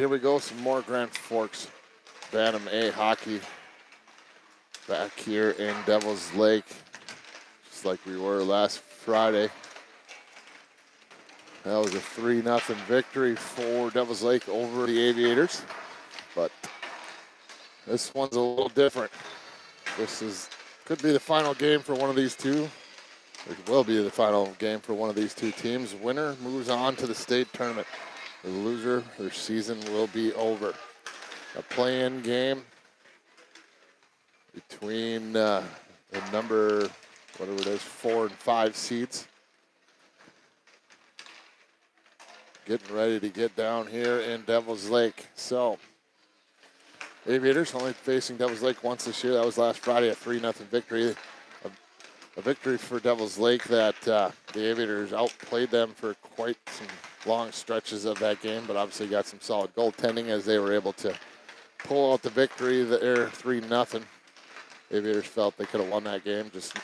Here we go, some more Grand Forks Bantam A hockey back here in Devil's Lake, just like we were last Friday. That was a 3-0 victory for Devil's Lake over the Aviators, but this one's a little different. Could be the final game for one of these two. It will be the final game for one of these two teams. Winner moves on to the state tournament. The loser, their season will be over. A play-in game between the number, whatever it is, 4 and 5 seeds. Getting ready to get down here in Devil's Lake. So, Aviators only facing Devil's Lake once this year. That was last Friday, a 3-0 victory. A victory for Devil's Lake that the Aviators outplayed them for quite some long stretches of that game, but obviously got some solid goaltending as they were able to pull out the victory there, 3-0. Aviators felt they could have won that game. Just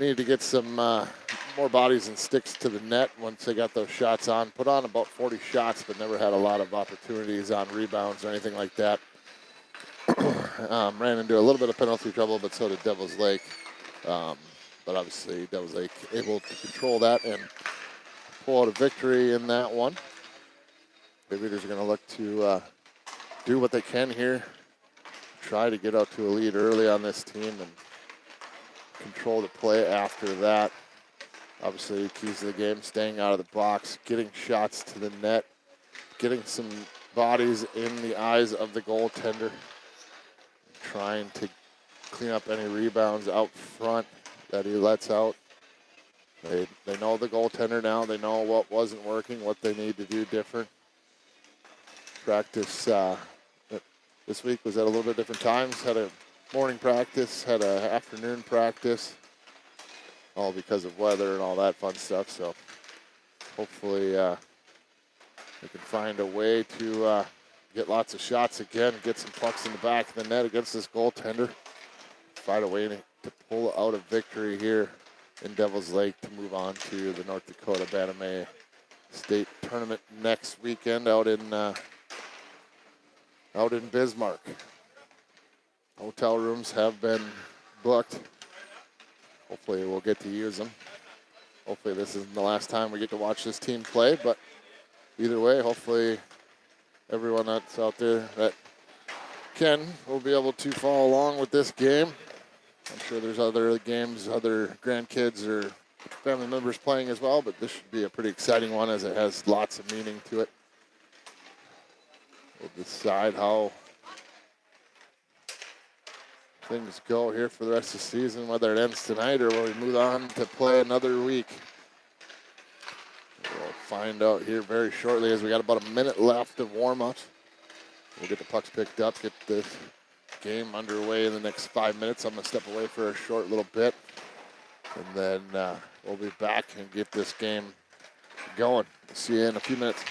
needed to get some more bodies and sticks to the net once they got those shots on. Put on about 40 shots, but never had a lot of opportunities on rebounds or anything like that. Ran into a little bit of penalty trouble, but so did Devil's Lake. But obviously Devil's Lake able to control that and pull out a victory in that one. The Aviators are going to look to do what they can here, try to get out to a lead early on this team and control the play after that. Obviously, the keys to the game, staying out of the box, getting shots to the net, getting some bodies in the eyes of the goaltender, trying to clean up any rebounds out front that he lets out. They know the goaltender now. They know what wasn't working, what they need to do different. Practice this week was at a little bit different times. Had a morning practice, had an afternoon practice, all because of weather and all that fun stuff. So hopefully they can find a way to get lots of shots again, get some pucks in the back of the net against this goaltender. Find a way to pull out a victory here in Devil's Lake to move on to the North Dakota Bantam A State Tournament next weekend out in Bismarck. Hotel rooms have been booked. Hopefully we'll get to use them. Hopefully this isn't the last time we get to watch this team play, but either way, hopefully everyone that's out there that can will be able to follow along with this game. I'm sure there's other games, other grandkids or family members playing as well, but this should be a pretty exciting one as it has lots of meaning to it. We'll decide how things go here for the rest of the season, whether it ends tonight or when we move on to play another week. We'll find out here very shortly as we got about a minute left of warm-ups. We'll get the pucks picked up, get this game underway in the next 5 minutes. I'm going to step away for a short little bit, and then we'll be back and get this game going. See you in a few minutes.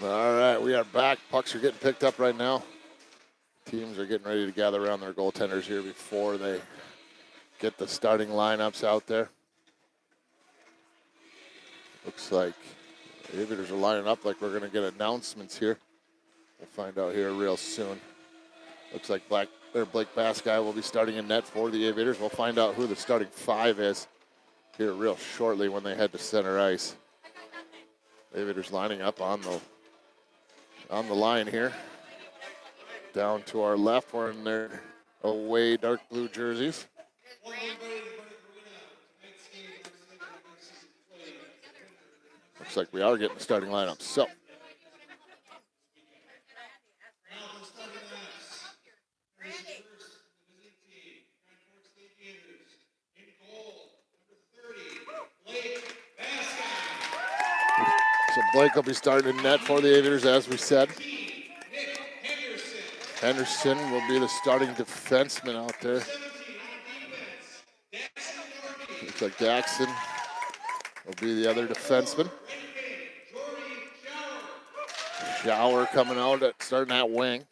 All right, we are back. Pucks are getting picked up right now. Teams are getting ready to gather around their goaltenders here before they get the starting lineups out there. Looks like the Aviators are lining up like we're going to get announcements here. We'll find out here real soon. Looks like Blake Baskai will be starting in net for the Aviators. We'll find out who the starting five is here real shortly when they head to center ice. Aviators lining up on the line here. Down to our left, wearing their away dark blue jerseys. Looks like we are getting the starting lineup. So, Blake will be starting in net for the Aviators, as we said. Henderson will be the starting defenseman out there. Looks like Jackson will be the other defenseman. Shower coming out starting at wing.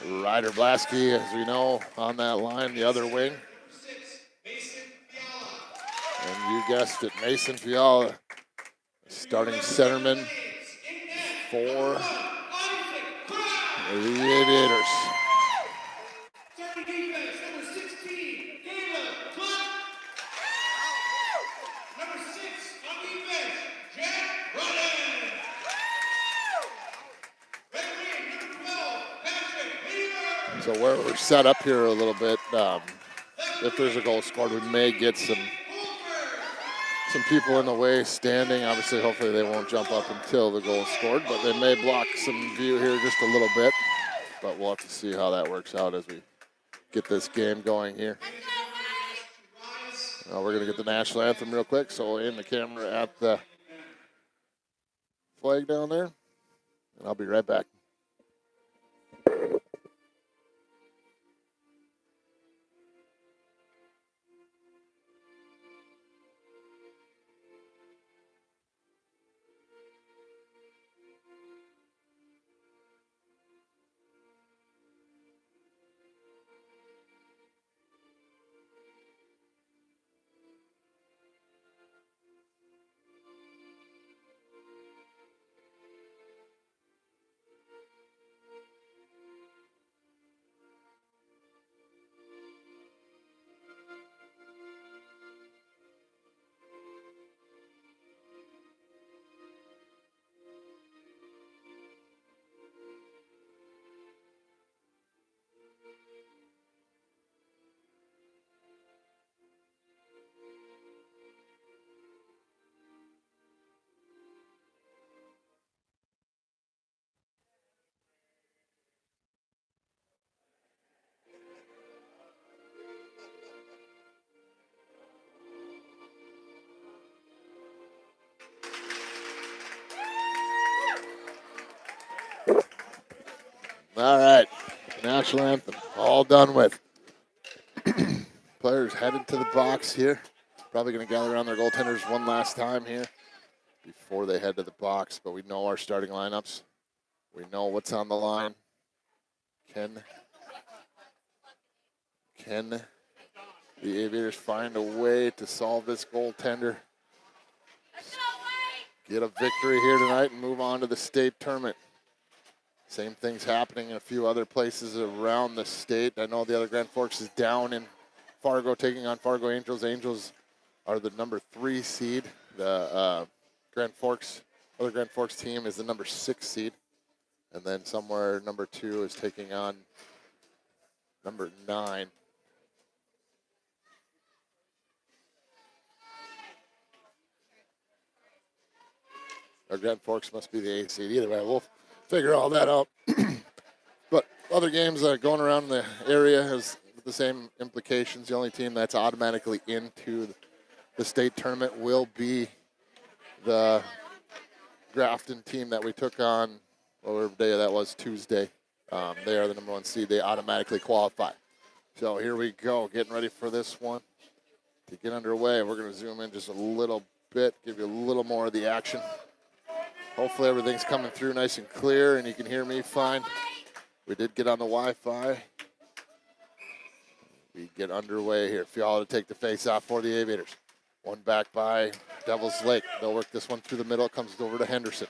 Ryder Blasky, as we know, on that line, the other wing. And you guessed it, Mason Fiala, starting centerman for the Aviators. So where we're set up here a little bit, if there's a goal scored, we may get some people in the way standing. Obviously, hopefully they won't jump up until the goal is scored, but they may block some view here just a little bit. But we'll have to see how that works out as we get this game going here. We're going to get the national anthem real quick, so aim the camera at the flag down there, and I'll be right back. All right, national anthem, all done with. Players headed to the box here. Probably going to gather around their goaltenders one last time here before they head to the box, but we know our starting lineups. We know what's on the line. Can the Aviators find a way to solve this goaltender? Get a victory here tonight and move on to the state tournament. Same thing's happening in a few other places around the state. I know the other Grand Forks is down in Fargo, taking on Fargo Angels. Angels are the number 3 seed. The other Grand Forks team is the number 6 seed. And then somewhere number 2 is taking on number 9. Our Grand Forks must be the 8th seed. Either way, we'll figure all that out. But other games going around the area has the same implications. The only team that's automatically into the state tournament will be the Grafton team that we took on, whatever day that was, Tuesday. They are the number 1 seed. They automatically qualify. So here we go, getting ready for this one to get underway. We're going to zoom in just a little bit, give you a little more of the action. Hopefully everything's coming through nice and clear and you can hear me fine. We did get on the Wi-Fi. We get underway here. Fiala to take the face off for the Aviators. One back by Devil's Lake. They'll work this one through the middle. It comes over to Henderson.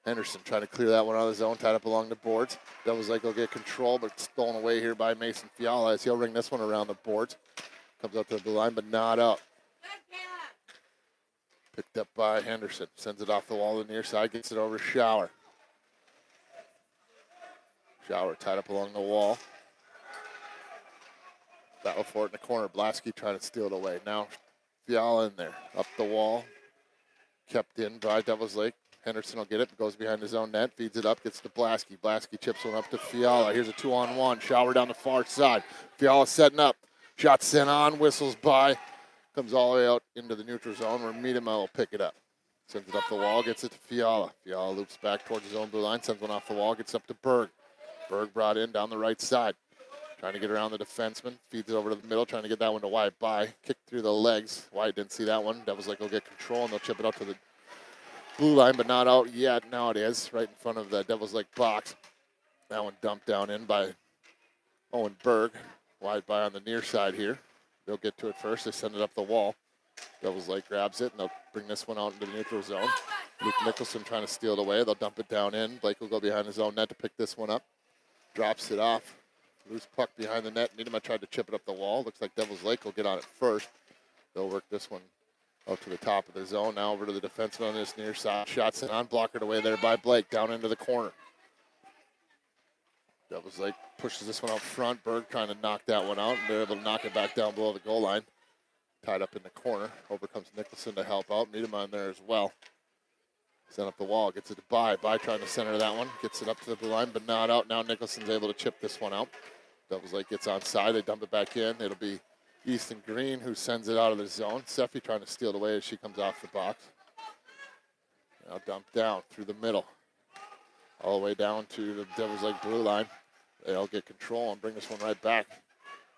Henderson trying to clear that one out of the zone, tied up along the boards. Devil's Lake will get control, but stolen away here by Mason Fiala as he'll ring this one around the boards. Comes up to the blue line, but not out. Picked up by Henderson. Sends it off the wall to the near side. Gets it over to Shower. Shower tied up along the wall. Battle for it in the corner. Blasky trying to steal it away. Now Fiala in there. Up the wall. Kept in by Devil's Lake. Henderson will get it. Goes behind his own net. Feeds it up. Gets to Blasky. Blasky chips one up to Fiala. Here's a 2-on-1. Shower down the far side. Fiala setting up. Shot sent on. Whistles by. Comes all the way out into the neutral zone where Miedema will pick it up. Sends it up the wall, gets it to Fiala. Fiala loops back towards his own blue line, sends one off the wall, gets up to Berg. Berg brought in down the right side. Trying to get around the defenseman. Feeds it over to the middle, trying to get that one to Wyatt by. Kick through the legs. Wyatt didn't see that one. Devils Lake will get control, and they'll chip it out to the blue line, but not out yet. Now it is, right in front of the Devils Lake box. That one dumped down in by Owen Berg. Wyatt by on the near side here. They'll get to it first. They send it up the wall. Devils Lake grabs it, and they'll bring this one out into the neutral zone. Luke Nicholson trying to steal it away. They'll dump it down in. Blake will go behind his own net to pick this one up. Drops it off. Loose puck behind the net. Miedema tried to chip it up the wall. Looks like Devils Lake will get on it first. They'll work this one out to the top of the zone. Now over to the defenseman on this near side. Shots it on. Blockered away there by Blake. Down into the corner. Devils Lake pushes this one out front. Berg trying to knock that one out, and they're able to knock it back down below the goal line. Tied up in the corner. Over comes Nicholson to help out. Miedema in there as well. Sent up the wall. Gets it to By. By trying to center that one. Gets it up to the blue line, but not out. Now Nicholson's able to chip this one out. Devils Lake gets onside. They dump it back in. It'll be Easton Green who sends it out of the zone. Seffi trying to steal it away as she comes off the box. Now dumped down through the middle. All the way down to the Devils Lake blue line. They'll get control and bring this one right back.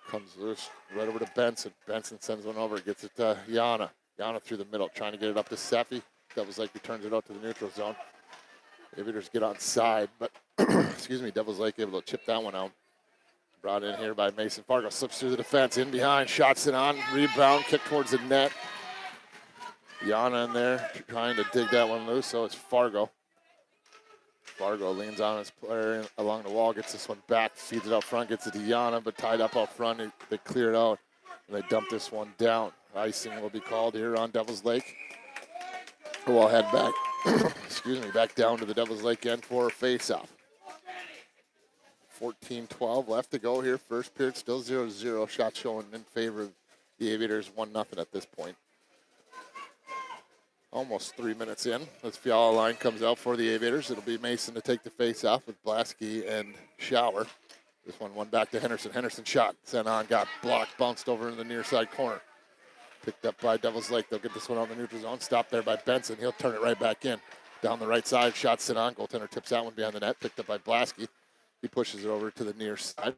Comes loose right over to Benson. Benson sends one over. Gets it to Yana. Yana through the middle, trying to get it up to Seffi. Devils Lake returns it out to the neutral zone. Aviators get on side, but excuse me, Devils Lake able to chip that one out. Brought in here by Mason Fargo. Slips through the defense, in behind, shots it on. Rebound, kick towards the net. Yana in there trying to dig that one loose, so it's Fargo. Fargo leans on his player along the wall, gets this one back, feeds it out front, gets it to Yana, but tied up out front. They clear it out, and they dump this one down. Icing will be called here on Devils Lake. We'll head back, excuse me, back down to the Devils Lake end for a face-off. 14-12 left to go here. First period still 0-0. Shot showing in favor of the Aviators, 1-0 at this point. Almost 3 minutes in. This Fiala line comes out for the Aviators. It'll be Mason to take the face off with Blasky and Shower. This one back to Henderson. Henderson shot, sent on, got blocked, bounced over in the near side corner. Picked up by Devils Lake. They'll get this one on the neutral zone. Stopped there by Benson. He'll turn it right back in. Down the right side, shot sent on. Goaltender tips that one behind the net. Picked up by Blasky. He pushes it over to the near side.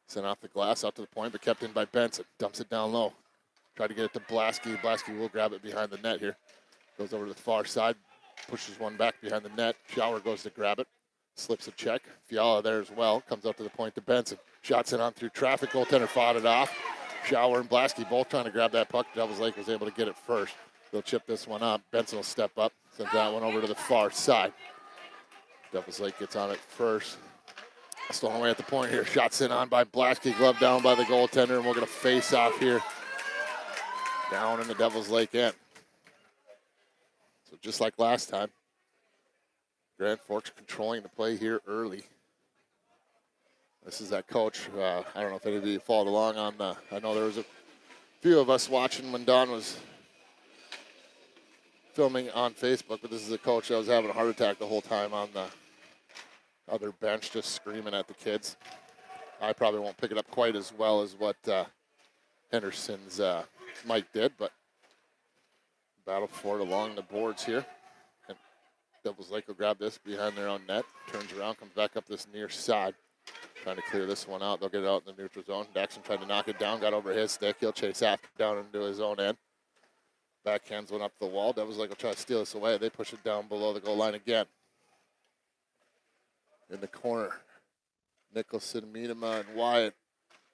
Sent off the glass out to the point, but kept in by Benson. Dumps it down low. Try to get it to Blasky. Blasky will grab it behind the net here. Goes over to the far side. Pushes one back behind the net. Shower goes to grab it. Slips a check. Fiala there as well. Comes up to the point to Benson. Shots it on through traffic. Goaltender fought it off. Shower and Blasky both trying to grab that puck. Devils Lake was able to get it first. They'll chip this one up. Benson will step up. Send that one over to the far side. Devils Lake gets on it first. Stolen away at the point here. Shot sent on by Blasky. Glove down by the goaltender. And we're going to face off here. Down in the Devils Lake end. So just like last time, Grand Forks controlling the play here early. This is that coach. I don't know if any of you followed along on the, I know there was a few of us watching when Don was filming on Facebook, but this is a coach that was having a heart attack the whole time on the other bench, just screaming at the kids. I probably won't pick it up quite as well as what Henderson's Mike did, but battle for it along the boards here. And Devils Lake will grab this behind their own net, turns around, comes back up this near side, trying to clear this one out. They'll get it out in the neutral zone. Daxon tried to knock it down, got over his stick. He'll chase after down into his own end. Backhands one up the wall. Devils Lake will try to steal this away. They push it down below the goal line again. In the corner, Nicholson, Miedema, and Wyatt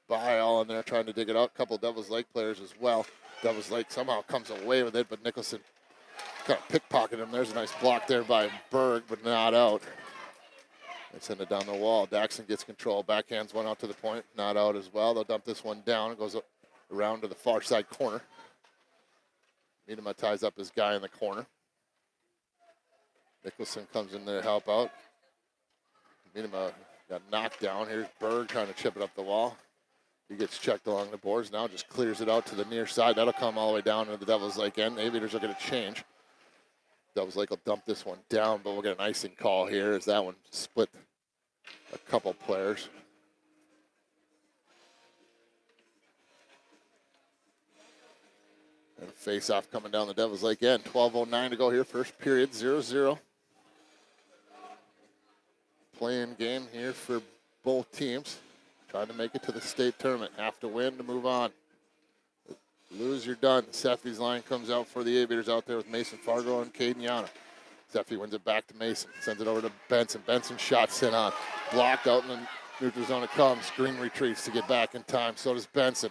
by all in there trying to dig it out. A couple Devils Lake players as well. Devils Lake somehow comes away with it, but Nicholson kind of pickpocketed him. There's a nice block there by Berg, but not out. They send it down the wall. Daxon gets control. Backhands one out to the point. Not out as well. They'll dump this one down. It goes around to the far side corner. Miedema ties up his guy in the corner. Nicholson comes in there to help out. Miedema got knocked down. Here's Berg trying to chip it up the wall. He gets checked along the boards. Now just clears it out to the near side. That'll come all the way down into the Devils Lake end. Aviators are going to change. Devils Lake will dump this one down, but we'll get an icing call here as that one split a couple players. And a face-off coming down the Devils Lake end. 12:09 to go here, first period, 0-0. Playing game here for both teams. Trying to make it to the state tournament. Have to win to move on. Lose, you're done. Seffi's line comes out for the Aviators out there with Mason Fargo and Caden Yana. Seffi wins it back to Mason. Sends it over to Benson. Benson shot sent on. Blocked out in the neutral zone it comes. Green retreats to get back in time. So does Benson.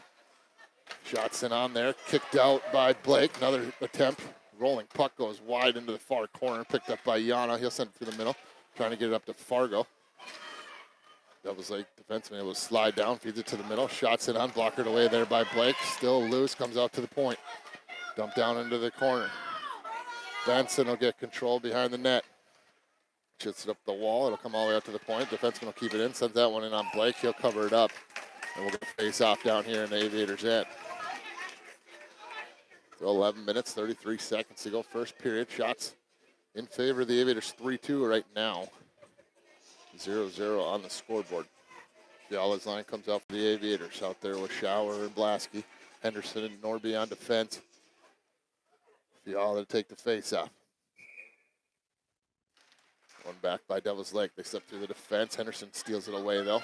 Shot sent on there. Kicked out by Blake. Another attempt. Rolling puck goes wide into the far corner. Picked up by Yana. He'll send it through the middle. Trying to get it up to Fargo. Devils Lake defenseman able to slide down, feeds it to the middle. Shots it on, blockered away there by Blake. Still loose, comes out to the point. Dumped down into the corner. Benson will get control behind the net. Shoots it up the wall. It'll come all the way up to the point. Defenseman will keep it in, sends that one in on Blake. He'll cover it up. And we'll get a face off down here in the Aviators' end. So 11 minutes, 33 seconds to go. First period. Shots in favor of the Aviators 3-2 right now. 0-0 on the scoreboard. Fiala's line comes out for the Aviators. Out there with Schauer and Blasky. Henderson and Norby on defense. Fiala to take the face-off. One back by Devils Lake. They step through the defense. Henderson steals it away, though.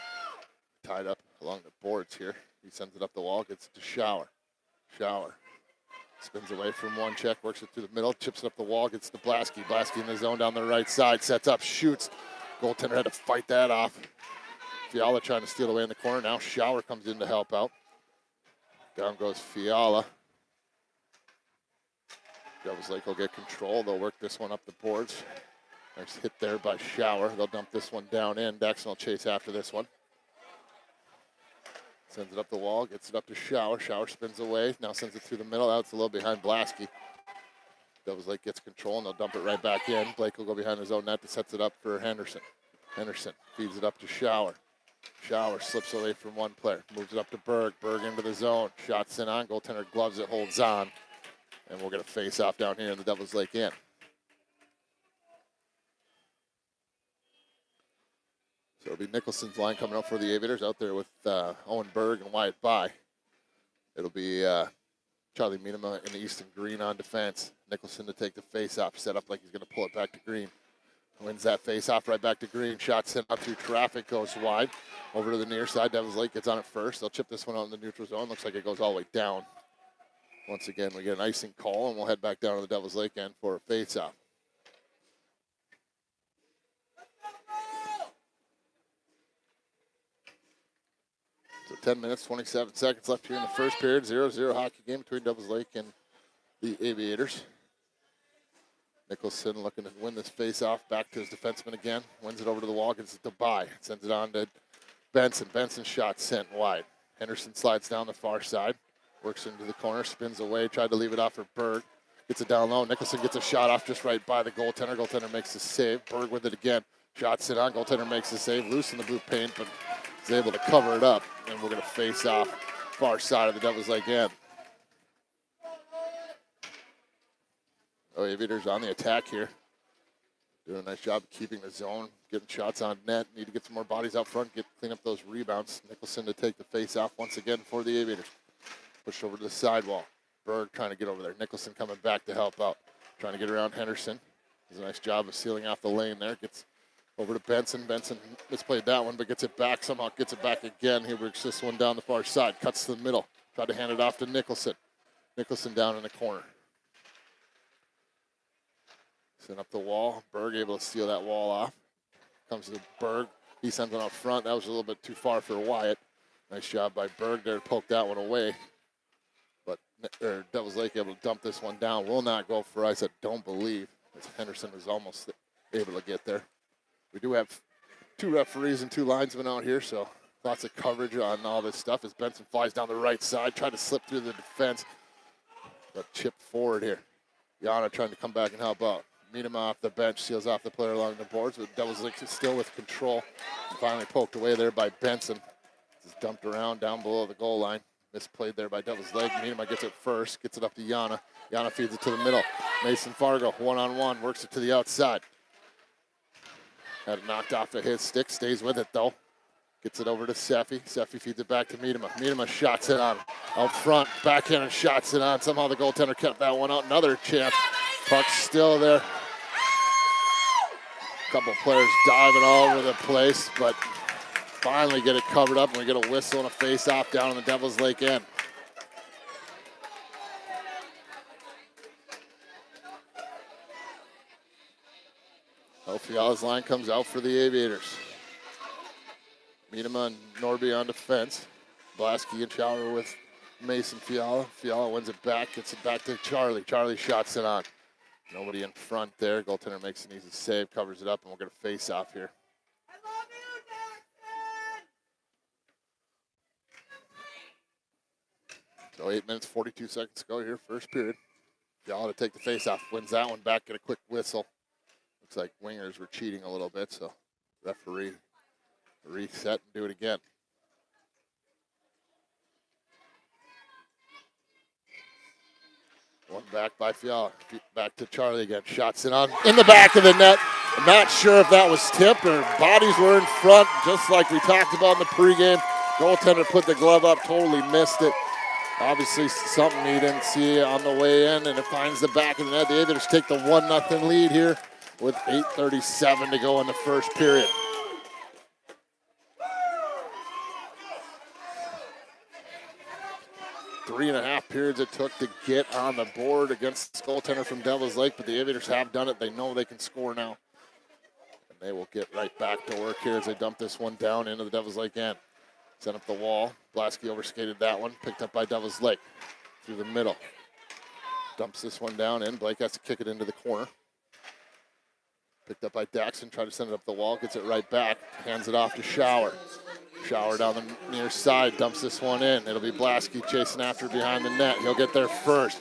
Tied up along the boards here. He sends it up the wall. Gets it to Schauer. Schauer spins away from one check. Works it through the middle. Chips it up the wall. Gets to Blasky. Blasky in the zone down the right side. Sets up. Shoots. Goaltender had to fight that off. Fiala trying to steal away in the corner. Now Schauer comes in to help out. Down goes Fiala. Devils Lake will get control. They'll work this one up the boards. Nice hit there by Schauer. They'll dump this one down in. Daxon will chase after this one. Sends it up the wall. Gets it up to Schauer. Schauer spins away. Now sends it through the middle. Out a little behind Blasky. Devils Lake gets control, and they'll dump it right back in. Blake will go behind his own net to sets it up for Henderson. Henderson feeds it up to Schauer. Schauer slips away from one player. Moves it up to Berg. Berg into the zone. Shots in on. Goaltender gloves it, holds on. And we'll get a face-off down here in the Devils Lake end. So it'll be Nicholson's line coming up for the Aviators out there with Owen Berg and Wyatt By. It'll be Charlie Miedema in the Easton Green on defense. Nicholson to take the face-off, set up like he's going to pull it back to Green. Wins that face-off right back to Green. Shot sent up through traffic, goes wide. Over to the near side, Devils Lake gets on it first. They'll chip this one out in the neutral zone. Looks like it goes all the way down. Once again, we get an icing call, and we'll head back down to the Devils Lake end for a face-off. So 10 minutes, 27 seconds left here in the first period. 0-0 hockey game between Devils Lake and the Aviators. Nicholson looking to win this face-off. Back to his defenseman again. Wins it over to the wall, gets it to By. Sends it on to Benson. Benson's shot sent wide. Henderson slides down the far side. Works into the corner, spins away. Tried to leave it off for Berg. Gets it down low. Nicholson gets a shot off just right by the goaltender. Goaltender makes the save. Berg with it again. Shot sent on. Goaltender makes the save. Loose in the blue paint, but is able to cover it up. And we're going to face off far side of the Devils Lake end. Oh, Aviators on the attack here. Doing a nice job of keeping the zone, getting shots on net. Need to get some more bodies out front, clean up those rebounds. Nicholson to take the face off once again for the Aviators. Push over to the sidewall. Berg trying to get over there. Nicholson coming back to help out. Trying to get around Henderson. Does a nice job of sealing off the lane there. Gets over to Benson. Benson misplayed that one, but gets it back. Somehow gets it back again. He works this one down the far side. Cuts to the middle. Tried to hand it off to Nicholson. Nicholson down in the corner. Send up the wall. Berg able to steal that wall off. Comes to Berg. He sends it up front. That was a little bit too far for Wyatt. Nice job by Berg there to poke that one away. But Devils Lake able to dump this one down. Will not go for ice. I don't believe. As Henderson was almost able to get there. We do have 2 referees and 2 linesmen out here, so lots of coverage on all this stuff as Benson flies down the right side, tried to slip through the defense, but chipped forward here. Yana trying to come back and help out. Meet him off the bench, seals off the player along the boards, but Devils Lake is still with control. And finally poked away there by Benson. Just dumped around down below the goal line. Misplayed there by Devils Lake. Meadema gets it first, gets it up to Yana. Yana feeds it to the middle. Mason Fargo, one-on-one, works it to the outside. Had it knocked off of his stick, stays with it though. Gets it over to Seffi. Seffi feeds it back to Meadema. Meadema shots it on. Out front, backhand and shots it on. Somehow the goaltender kept that one out. Another chance. Puck's still there. A couple players diving all over the place, but finally get it covered up, and we get a whistle and a face-off down on the Devils Lake end. Fiala's line comes out for the Aviators. Meadema and Norby on defense. Blasky and Shower with Mason Fiala. Fiala wins it back, gets it back to Charlie. Charlie shots it on. Nobody in front there. Goaltender makes an easy save, covers it up, and we're going to face off here. So 8 minutes, 42 seconds to go here, first period. Fiala to take the face off, wins that one back, get a quick whistle. Looks like wingers were cheating a little bit, so referee reset and do it again. One back by Fiala. Back to Charlie again. Shots it on in the back of the net. I'm not sure if that was tipped or bodies were in front, just like we talked about in the pregame. Goaltender put the glove up, totally missed it. Obviously something he didn't see on the way in, and it finds the back of the net. The Aviators take the 1-0 lead here with 8:37 to go in the first period. Three and a half periods it took to get on the board against the goaltender from Devils Lake, but the Aviators have done it. They know they can score now. And they will get right back to work here as they dump this one down into the Devils Lake end. Sent up the wall. Blasky overskated that one. Picked up by Devils Lake through the middle. Dumps this one down in. Blake has to kick it into the corner. Picked up by Daxon. Tried to send it up the wall. Gets it right back. Hands it off to Shower. Shower down the near side. Dumps this one in. It'll be Blasky chasing after behind the net. He'll get there first.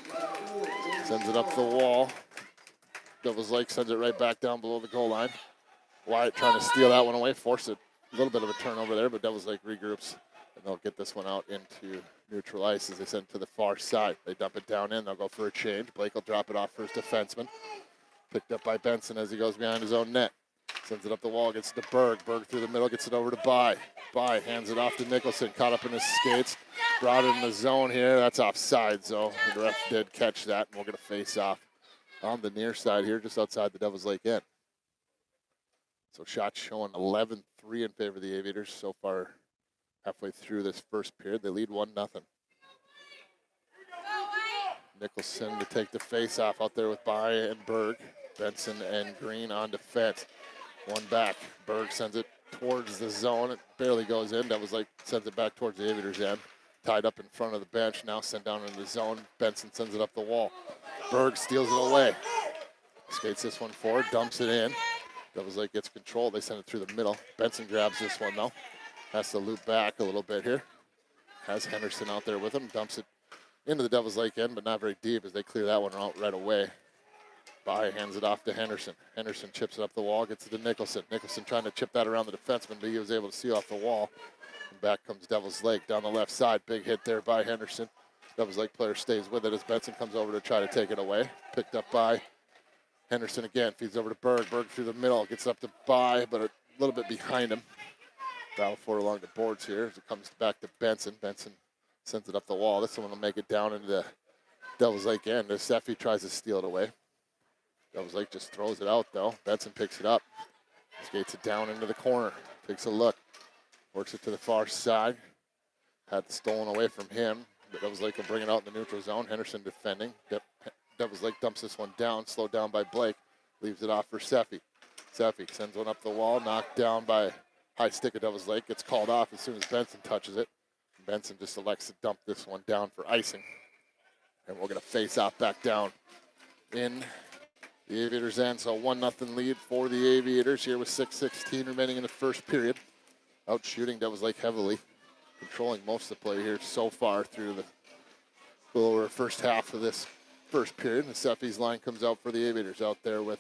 Sends it up the wall. Devils Lake sends it right back down below the goal line. Wyatt trying to steal that one away. Force it. A little bit of a turnover there, but Devils Lake regroups, and they'll get this one out into neutral ice as they send it to the far side. They dump it down in. They'll go for a change. Blake will drop it off for his defenseman. Picked up by Benson as he goes behind his own net. Sends it up the wall, gets to Berg. Berg through the middle, gets it over to By. By hands it off to Nicholson, caught up in his skates. Brought it in the zone here. That's offside, so the ref did catch that, and we're going to face off on the near side here, just outside the Devils Lake end. So shots showing 11-3 in favor of the Aviators so far halfway through this first period. They lead 1-0. Nicholson to take the face-off out there with By and Berg. Benson and Green on defense. One back. Berg sends it towards the zone. It barely goes in. That was like sends it back towards the Aviators end. Tied up in front of the bench. Now sent down into the zone. Benson sends it up the wall. Berg steals it away. Skates this one forward. Dumps it in. Devils Lake gets control. They send it through the middle. Benson grabs this one, though. Has to loop back a little bit here. Has Henderson out there with him. Dumps it into the Devils Lake end, but not very deep as they clear that one out right away. By hands it off to Henderson. Henderson chips it up the wall, gets it to Nicholson. Nicholson trying to chip that around the defenseman, but he was able to see off the wall. And back comes Devils Lake down the left side. Big hit there by Henderson. Devils Lake player stays with it as Benson comes over to try to take it away. Picked up by Henderson again, feeds over to Berg. Berg through the middle, gets up to By, but a little bit behind him. Battle for it along the boards here as it comes back to Benson. Benson sends it up the wall. This one will make it down into the Devils Lake end as Seffi tries to steal it away. Devils Lake just throws it out, though. Benson picks it up. Skates it down into the corner. Takes a look. Works it to the far side. Had it stolen away from him. But Devils Lake will bring it out in the neutral zone. Henderson defending. Devils Lake dumps this one down, slowed down by Blake. Leaves it off for Seffi. Seffi sends one up the wall, knocked down by high stick of Devil's Lake. Gets called off as soon as Benson touches it. Benson just elects to dump this one down for icing. And we're going to face off back down in the Aviators' end. So 1-0 lead for the Aviators here with 6:16 remaining in the first period. Out shooting Devil's Lake heavily, controlling most of the play here so far through the lower first half of this first period. And Seffi's line comes out for the Aviators out there with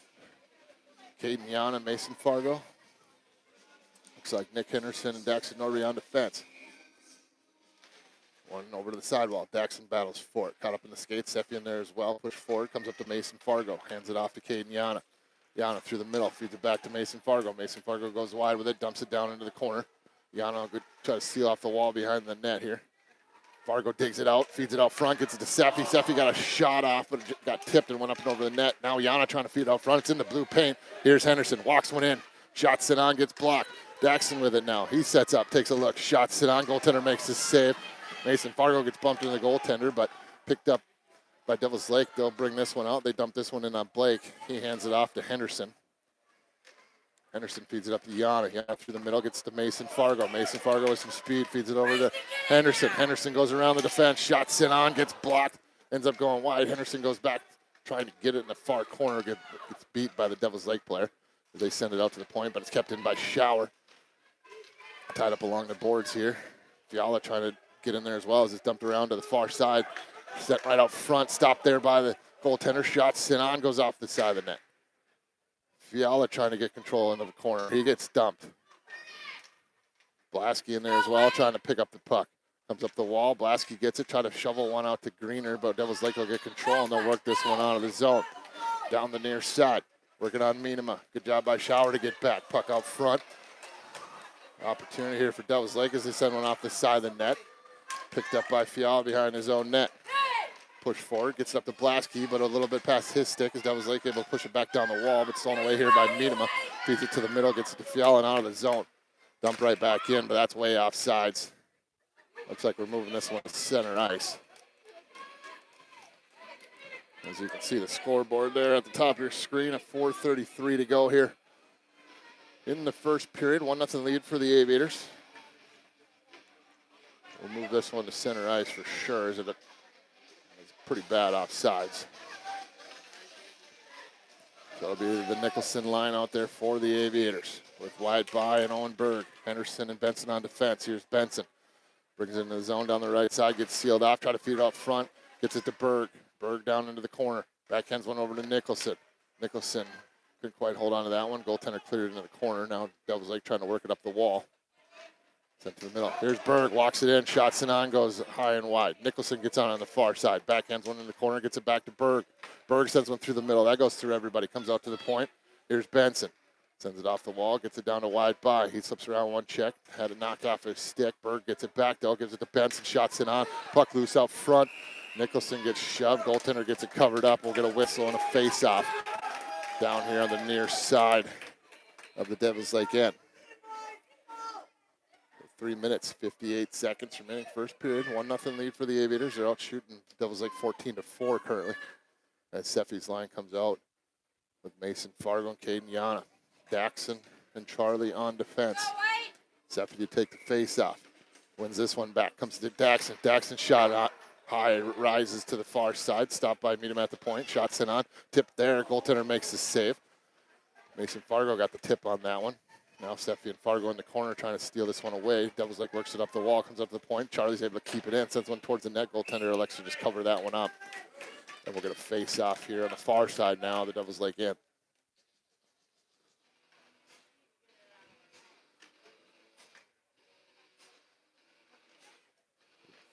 Caden Yana, Mason Fargo. Looks like Nick Henderson and Daxon Norby on defense. One over to the sidewall. Daxon battles for it. Caught up in the skates. Seffi in there as well. Push forward. Comes up to Mason Fargo. Hands it off to Caden Yana. Yana through the middle. Feeds it back to Mason Fargo. Mason Fargo goes wide with it. Dumps it down into the corner. Yana will try to steal off the wall behind the net here. Fargo digs it out. Feeds it out front. Gets it to Seffi. Seffi got a shot off, but it got tipped and went up and over the net. Now Yana trying to feed it out front. It's in the blue paint. Here's Henderson. Walks one in. Shot sit on. Gets blocked. Daxon with it now. He sets up. Takes a look. Shot sit on. Goaltender makes the save. Mason Fargo gets bumped into the goaltender, but picked up by Devil's Lake. They'll bring this one out. They dump this one in on Blake. He hands it off to Henderson. Henderson feeds it up to Yana. Yana through the middle, gets to Mason Fargo. Mason Fargo with some speed, feeds it over to Henderson. Henderson goes around the defense. Shot sent on, gets blocked, ends up going wide. Henderson goes back, trying to get it in the far corner. Gets beat by the Devil's Lake player. They send it out to the point, but it's kept in by Shower. Tied up along the boards here. Fiala trying to get in there as well as it's dumped around to the far side. Set right out front, stopped there by the goaltender. Shot sent on, goes off the side of the net. Fiala trying to get control into the corner. He gets dumped. Blasky in there as well, trying to pick up the puck. Comes up the wall. Blasky gets it, try to shovel one out to Greener, but Devil's Lake will get control, and they'll work this one out of the zone. Down the near side, working on Minima. Good job by Shower to get back. Puck out front. Opportunity here for Devil's Lake as they send one off the side of the net. Picked up by Fiala behind his own net. Push forward, gets it up to Blasky, but a little bit past his stick as Devil's Lake able to push it back down the wall, but stolen away here by Minima. Feeds it to the middle, gets it to Fiala and out of the zone. Dumped right back in, but that's way off sides. Looks like we're moving this one to center ice. As you can see the scoreboard there at the top of your screen, a 4:33 to go here in the first period. 1-0 lead for the Aviators. We'll move this one to center ice for sure. It's pretty bad off sides. So it'll be the Nicholson line out there for the Aviators with wide by and Owen Berg. Henderson and Benson on defense. Here's Benson. Brings it into the zone down the right side, gets sealed off, try to feed it out front, gets it to Berg. Berg down into the corner. Backhands one over to Nicholson. Nicholson couldn't quite hold on to that one. Goaltender cleared it into the corner. Now Devil's Lake trying to work it up the wall. Sent to the middle. Here's Berg, walks it in, shots it on, goes high and wide. Nicholson gets on the far side. Backhands one in the corner, gets it back to Berg. Berg sends one through the middle. That goes through everybody, comes out to the point. Here's Benson. Sends it off the wall, gets it down to wide by. He slips around one check, had it knocked off his stick. Berg gets it back though, gives it to Benson, shots it on. Puck loose out front. Nicholson gets shoved. Goaltender gets it covered up. We'll get a whistle and a face-off down here on the near side of the Devil's Lake end. 3 minutes, 58 seconds remaining first period. 1-0 lead for the Aviators. They're out shooting Devil's Lake 14-4 currently. As Seffi's line comes out with Mason Fargo and Caden Yana. Daxon and Charlie on defense. Seffi to take the face-off. Wins this one back. Comes to Daxon. Daxon shot out high, rises to the far side. Stopped by Meadham at the point. Shot sent on. Tip there. Goaltender makes the save. Mason Fargo got the tip on that one. Now Seffi and Fargo in the corner trying to steal this one away. Devil's Lake works it up the wall, comes up to the point. Charlie's able to keep it in, sends one towards the net. Goaltender elects to just cover that one up. And we'll get a face-off here on the far side now, the Devil's Lake end.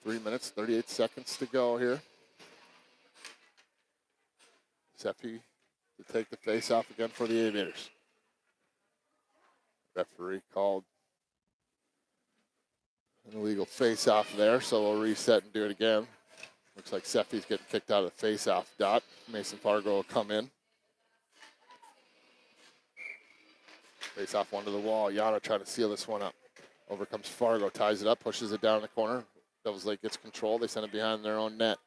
Three minutes, 38 seconds to go here. Seffi to take the face-off again for the Aviators. Referee called an illegal face-off there, so we'll reset and do it again. Looks like Seffi's getting kicked out of the face-off dot. Mason Fargo will come in. Face-off one to the wall. Yana trying to seal this one up. Over comes Fargo, ties it up, pushes it down in the corner. Devil's Lake gets control. They send it behind their own net.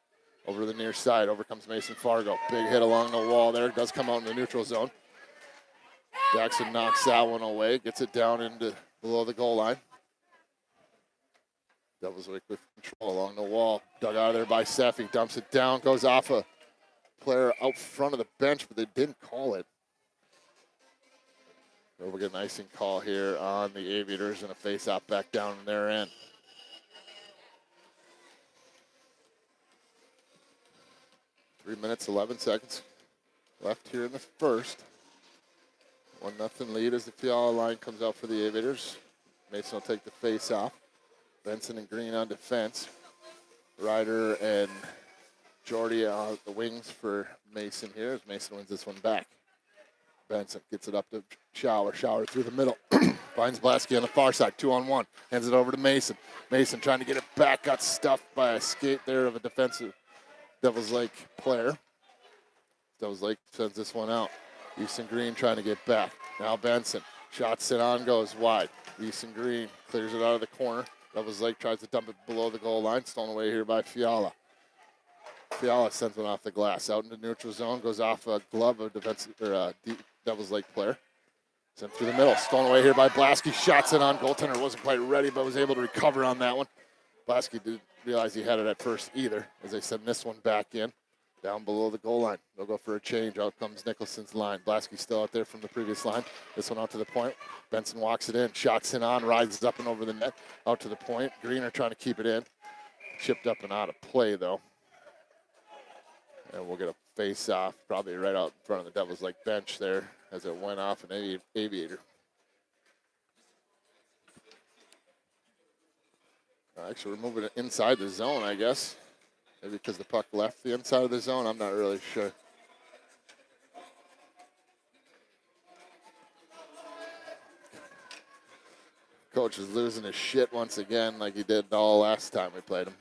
Over to the near side. Over comes Mason Fargo. Big hit along the wall there. Does come out in the neutral zone. Jackson knocks that one away, gets it down into below the goal line. Devils Lake with control along the wall. Dug out of there by Seffi. Dumps it down, goes off a player out front of the bench, but they didn't call it. So we'll get an icing call here on the Aviators and a face-off back down in their end. Three minutes, 11 seconds left here in the first. 1-0 lead as the Fiala line comes out for the Aviators. Mason will take the face-off. Benson and Green on defense. Ryder and Jordy on the wings for Mason here as Mason wins this one back. Benson gets it up to Shower. Shower through the middle. Finds Blasky on the far side. 2-on-1. Hands it over to Mason. Mason trying to get it back. Got stuffed by a skate there of a defensive Devils Lake player. Devils Lake sends this one out. Easton Green trying to get back. Now Benson. Shots it on, goes wide. Easton Green clears it out of the corner. Devils Lake tries to dump it below the goal line. Stolen away here by Fiala. Fiala sends one off the glass. Out into neutral zone. Goes off a glove of Devils Lake player. Sent through the middle. Stolen away here by Blasky. Shots it on. Goaltender wasn't quite ready, but was able to recover on that one. Blasky didn't realize he had it at first either, as they send this one back in. Down below the goal line. They'll go for a change. Out comes Nicholson's line. Blasky still out there from the previous line. This one out to the point. Benson walks it in. Shots it on. Rises up and over the net. Out to the point. Greener trying to keep it in. Chipped up and out of play, though. And we'll get a face-off, probably right out in front of the Devils Lake bench there as it went off an Aviator. Actually, we're moving it inside the zone, I guess. Maybe because the puck left the inside of the zone. I'm not really sure. Coach is losing his shit once again like he did all last time we played him.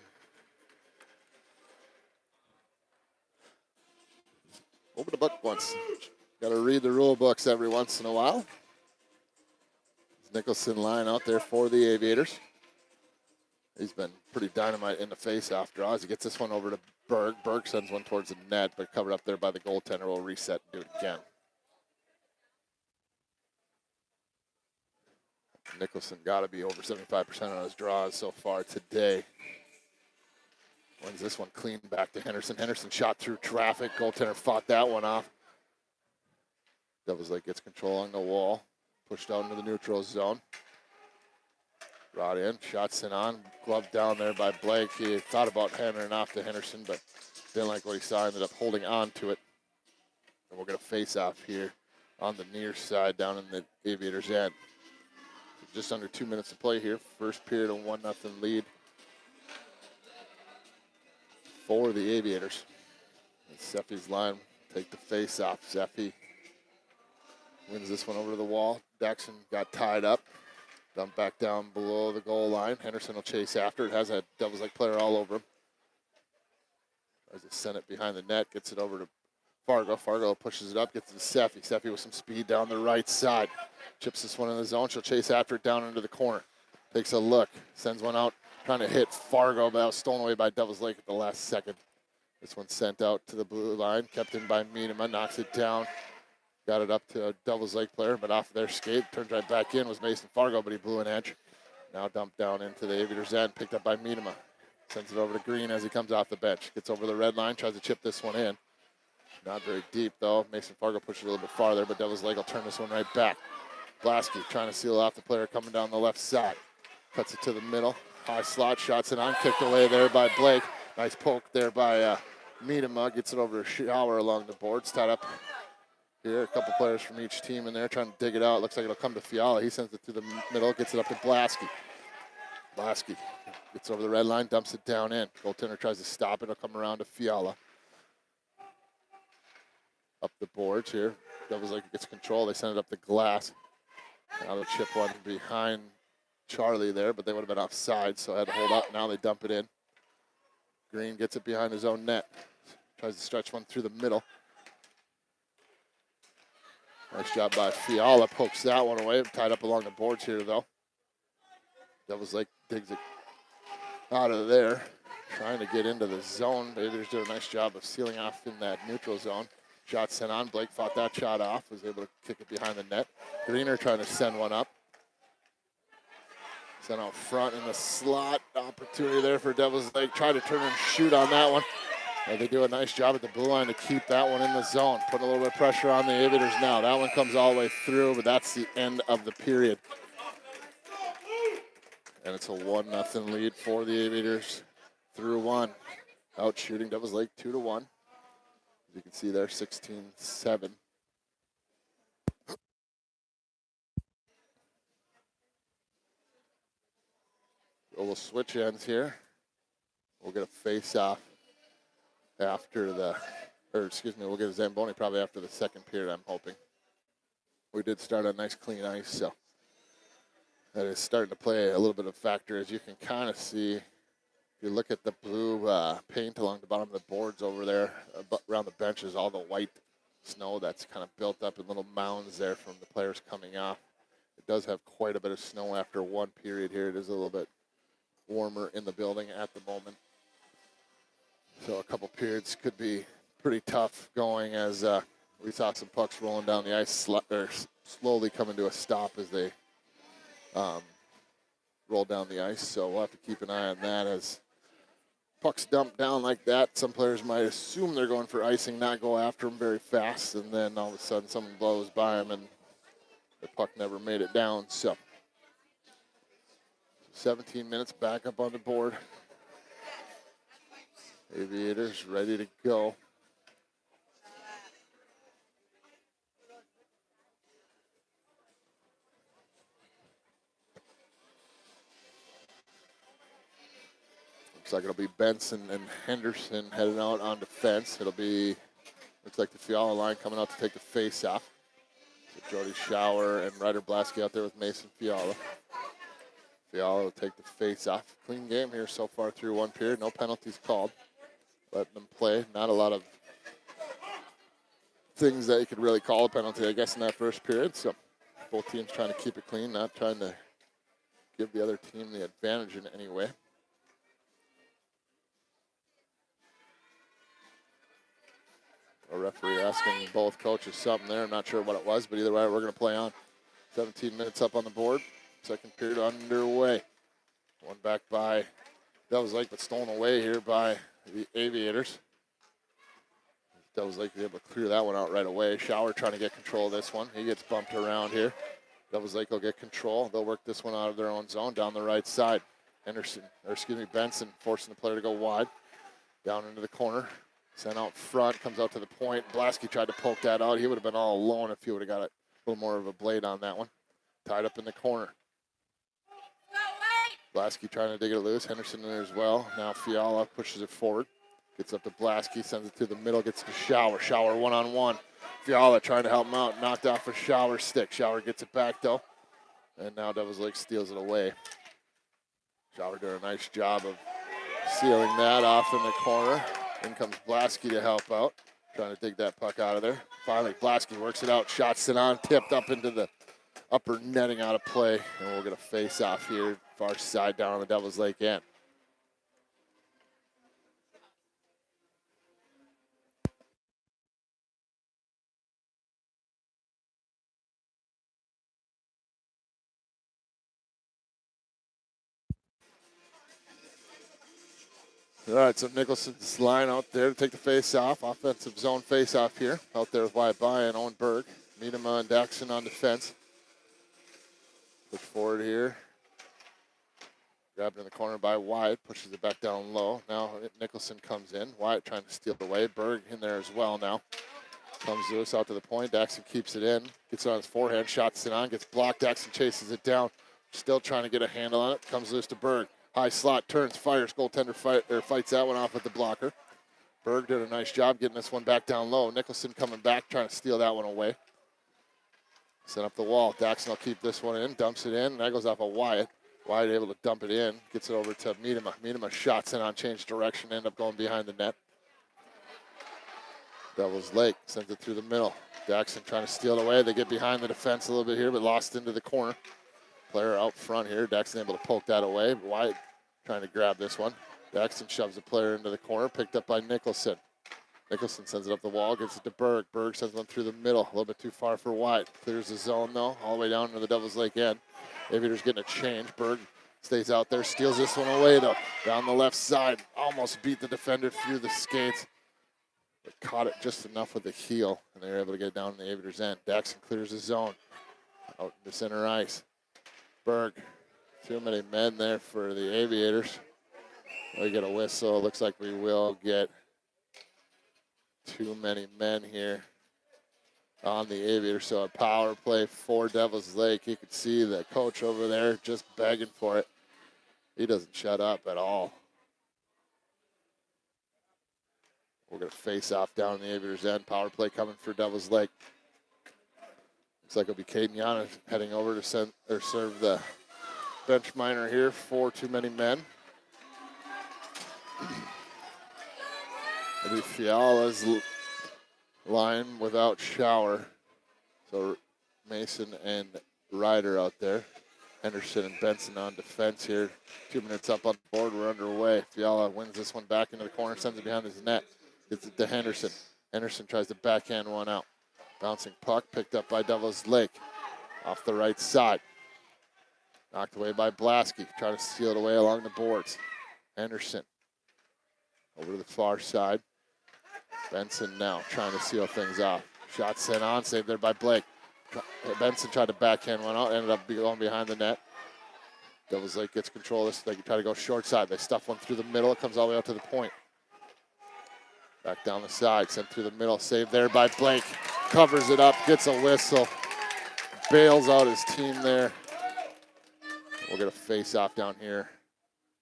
Open the book once. Got to read the rule books every once in a while. Nicholson line out there for the Aviators. He's been pretty dynamite in the face-off draws. He gets this one over to Berg. Berg sends one towards the net, but covered up there by the goaltender. Will reset and do it again. Nicholson got to be over 75% on his draws so far today. Wins this one clean back to Henderson. Henderson shot through traffic. Goaltender fought that one off. Devils Lake gets control on the wall. Pushed out into the neutral zone. Brought in, shots in on, glove down there by Blake. He thought about hammering off to Henderson, but didn't like what he saw, ended up holding on to it. And we're going to face off here on the near side down in the Aviators' end. Just under 2 minutes to play here. First period, a 1-0 lead for the Aviators. And Seffi's line take the face off. Seffi wins this one over to the wall. Daxon got tied up. Dumped back down below the goal line. Henderson will chase after. It has a Devils Lake player all over him. Tries to send it behind the net. Gets it over to Fargo. Fargo pushes it up. Gets it to Seffi. Seffi with some speed down the right side. Chips this one in the zone. She'll chase after it down into the corner. Takes a look. Sends one out. Trying to hit Fargo, but that was stolen away by Devils Lake at the last second. This one sent out to the blue line. Kept in by Miedema. Knocks it down. Got it up to a Devils Lake player, but off their skate. Turned right back in was Mason Fargo, but he blew an edge. Now dumped down into the Aviators' end. Picked up by Miedema. Sends it over to Green as he comes off the bench. Gets over the red line. Tries to chip this one in. Not very deep, though. Mason Fargo pushes it a little bit farther, but Devils Lake will turn this one right back. Blasky trying to seal off the player coming down the left side. Cuts it to the middle. High slot. Shots it on. Kicked away there by Blake. Nice poke there by Miedema. Gets it over to Shower along the boards. Tied up here, a couple players from each team in there trying to dig it out. Looks like it'll come to Fiala. He sends it through the middle, gets it up to Blasky. Blasky gets over the red line, dumps it down in. Goaltender tries to stop it. It'll come around to Fiala. Up the boards here. Devils Lake gets control. They send it up the glass. Now the chip one behind Charlie there, but they would have been offside, so I had to hold up. Now they dump it in. Green gets it behind his own net. Tries to stretch one through the middle. Nice job by Fiala. Pokes that one away. Tied up along the boards here, though. Devils Lake digs it out of there. Trying to get into the zone. Aviators do a nice job of sealing off in that neutral zone. Shot sent on. Blake fought that shot off, was able to kick it behind the net. Greener trying to send one up. Sent out front in the slot. Opportunity there for Devils Lake. Try to turn and shoot on that one. And they do a nice job at the blue line to keep that one in the zone. Putting a little bit of pressure on the Aviators now. That one comes all the way through, but that's the end of the period. And it's a 1-0 lead for the Aviators through one. Out shooting Devils Lake 2-1. As you can see there, 16-7. We'll switch ends here. We'll get a face-off after we'll get a Zamboni probably after the second period, I'm hoping. We did start on nice clean ice, so that is starting to play a little bit of factor, as you can kind of see. If you look at the blue paint along the bottom of the boards over there, around the benches, all the white snow that's kind of built up in little mounds there from the players coming off. It does have quite a bit of snow after one period here. It is a little bit warmer in the building at the moment. So a couple periods could be pretty tough going, as we saw some pucks rolling down the ice slowly coming to a stop as they roll down the ice. So we'll have to keep an eye on that as pucks dump down like that. Some players might assume they're going for icing, not go after them very fast, and then all of a sudden someone blows by them and the puck never made it down. So 17 minutes back up on the board. Aviators ready to go. Looks like it'll be Benson and Henderson heading out on defense. It'll be, looks like the Fiala line coming out to take the face off. So Jody Shower and Ryder Blasky out there with Mason Fiala. Fiala will take the face off. Clean game here so far through one period. No penalties called. Letting them play. Not a lot of things that you could really call a penalty, I guess, in that first period. So both teams trying to keep it clean, not trying to give the other team the advantage in any way. A referee asking both coaches something there. I'm not sure what it was, but either way, we're going to play on. 17 minutes up on the board. Second period underway. One back by Devils Lake, but stolen away here by the Aviators. Devils Lake able to clear that one out right away. Shower trying to get control of this one. He gets bumped around here. Devils Lake will get control. They'll work this one out of their own zone down the right side. Benson forcing the player to go wide. Down into the corner. Sent out front, comes out to the point. Blasky tried to poke that out. He would have been all alone if he would have got a little more of a blade on that one. Tied up in the corner. Blasky trying to dig it loose. Henderson in there as well. Now Fiala pushes it forward. Gets up to Blasky, sends it to the middle, gets to Shower. Shower one-on-one. Fiala trying to help him out. Knocked off a Shower stick. Shower gets it back, though. And now Devils Lake steals it away. Shower doing a nice job of sealing that off in the corner. In comes Blasky to help out. Trying to dig that puck out of there. Finally, Blasky works it out. Shots it on. Tipped up into the upper netting out of play. And we'll get a face-off here. Far side down on the Devils Lake end. All right, so Nicholson's line out there to take the face-off. Offensive zone face-off here. Out there with Wyatt By and Owen Berg. Miedema and Daxon on defense. Push forward here. Grabbed in the corner by Wyatt. Pushes it back down low. Now Nicholson comes in. Wyatt trying to steal it away. Berg in there as well now. Comes loose out to the point. Daxon keeps it in. Gets it on his forehand. Shots it on. Gets blocked. Daxon chases it down. Still trying to get a handle on it. Comes loose to Berg. High slot, turns, fires, goaltender fights that one off with the blocker. Berg did a nice job getting this one back down low. Nicholson coming back, trying to steal that one away. Set up the wall. Daxon will keep this one in, dumps it in. That goes off of Wyatt. Wyatt able to dump it in, gets it over to Miedema. Miedema shots in on change direction, end up going behind the net. Devils Lake sends it through the middle. Daxon trying to steal it away. They get behind the defense a little bit here, but lost into the corner. Player out front here. Daxon able to poke that away. Wyatt trying to grab this one. Daxon shoves the player into the corner, picked up by Nicholson. Nicholson sends it up the wall, gets it to Berg. Berg sends one through the middle, a little bit too far for Wyatt. Clears the zone, though, all the way down to the Devil's Lake end. Aviators getting a change. Berg stays out there, steals this one away, though. Down the left side, almost beat the defender through the skates. But caught it just enough with the heel, and they were able to get it down in the Aviators' end. Daxon clears the zone. Out into center ice. Berg, too many men there for the Aviators. We get a whistle. Looks like we will get too many men here on the Aviators. So a power play for Devil's Lake. You can see the coach over there just begging for it. He doesn't shut up at all. We're going to face off down in the Aviators' end. Power play coming for Devil's Lake. Looks like it'll be Caden Yana heading over to serve the bench minor here for too many men. It'll be Fiala's line without Shower. So Mason and Ryder out there. Henderson and Benson on defense here. 2 minutes up on the board. We're underway. Fiala wins this one back into the corner, sends it behind his net. Gets it to Henderson. Henderson tries to backhand one out. Bouncing puck picked up by Devil's Lake. Off the right side. Knocked away by Blasky. Trying to steal it away along the boards. Henderson over to the far side. Benson now trying to seal things off. Shot sent on, saved there by Blake. Benson tried to backhand one out, ended up going behind the net. Devil's Lake gets control of this. They try to go short side. They stuff one through the middle. It comes all the way out to the point. Back down the side, sent through the middle. Saved there by Blake. Covers it up, gets a whistle. Bails out his team there. We'll get a face-off down here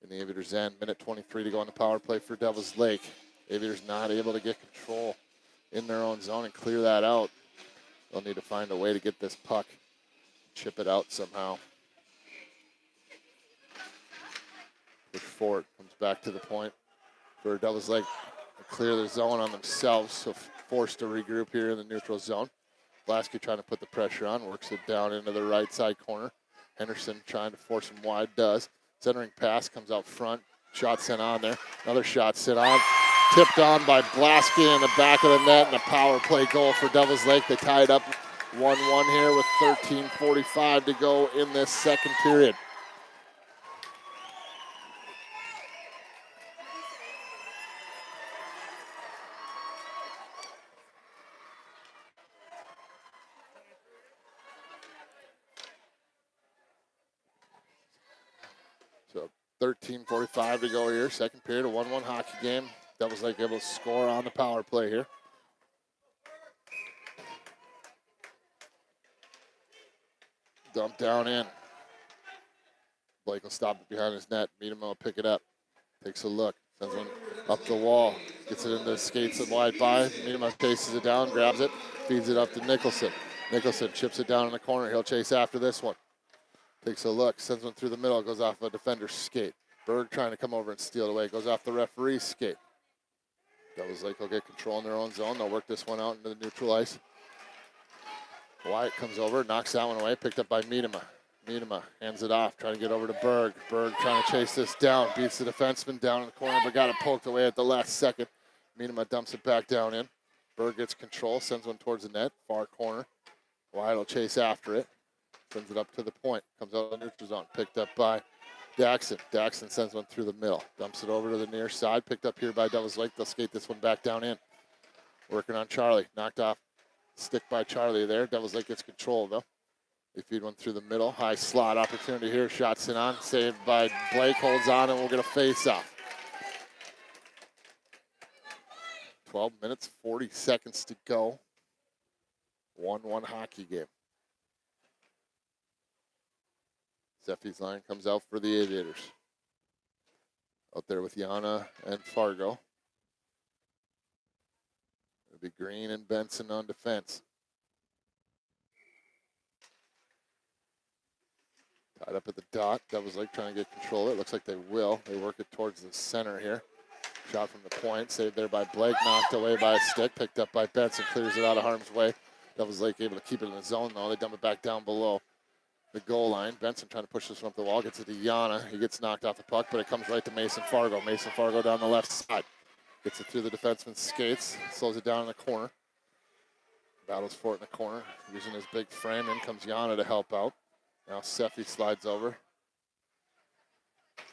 in the Aviators' end. Minute 23 to go on the power play for Devil's Lake. Aviators not able to get control in their own zone and clear that out. They'll need to find a way to get this puck, chip it out somehow. Push forward, comes back to the point for Devil's Lake to clear the zone on themselves, so forced to regroup here in the neutral zone. Blasky trying to put the pressure on, works it down into the right side corner. Henderson trying to force him wide, does. Centering pass comes out front. Shot sent on there. Another shot sent on. Tipped on by Blasky in the back of the net, and a power play goal for Devil's Lake. They tied up 1-1 here with 13:45 to go in this second period. So 13:45 to go here. Second period, a 1-1 hockey game. Devil's Lake able to score on the power play here. Dump down in. Blake will stop it behind his net. Meadham will pick it up. Takes a look. Sends one up the wall. Gets it into the skates and wide by. Meadham chases it down, grabs it, feeds it up to Nicholson. Nicholson chips it down in the corner. He'll chase after this one. Takes a look. Sends one through the middle. Goes off a defender's skate. Berg trying to come over and steal it away. Goes off the referee's skate. Devil's Lake will get control in their own zone. They'll work this one out into the neutral ice. Wyatt comes over, knocks that one away, picked up by Miedema. Miedema hands it off, trying to get over to Berg. Berg trying to chase this down, beats the defenseman down in the corner, but got it poked away at the last second. Miedema dumps it back down in. Berg gets control, sends one towards the net, far corner. Wyatt will chase after it, sends it up to the point, comes out of the neutral zone, picked up by Daxon. Daxon sends one through the middle, dumps it over to the near side, picked up here by Devil's Lake. They'll skate this one back down in. Working on Charlie, knocked off. Stick by Charlie there. Devil's Lake gets control, though. They feed one through the middle. High slot opportunity here. Shots in on. Saved by Blake. Holds on, and we'll get a face-off. 12 minutes, 40 seconds to go. 1-1 hockey game. Zeffie's line comes out for the Aviators. Out there with Yana and Fargo. It'll be Green and Benson on defense. Tied up at the dot. Devil's Lake trying to get control of it. Looks like they will. They work it towards the center here. Shot from the point. Saved there by Blake. Knocked away by a stick. Picked up by Benson. Clears it out of harm's way. Devil's Lake able to keep it in the zone, though. They dump it back down below the goal line. Benson trying to push this one up the wall. Gets it to Yana. He gets knocked off the puck, but it comes right to Mason Fargo. Mason Fargo down the left side. Gets it through the defenseman's skates, slows it down in the corner. Battles for it in the corner, using his big frame. In comes Yana to help out. Now Seffi slides over.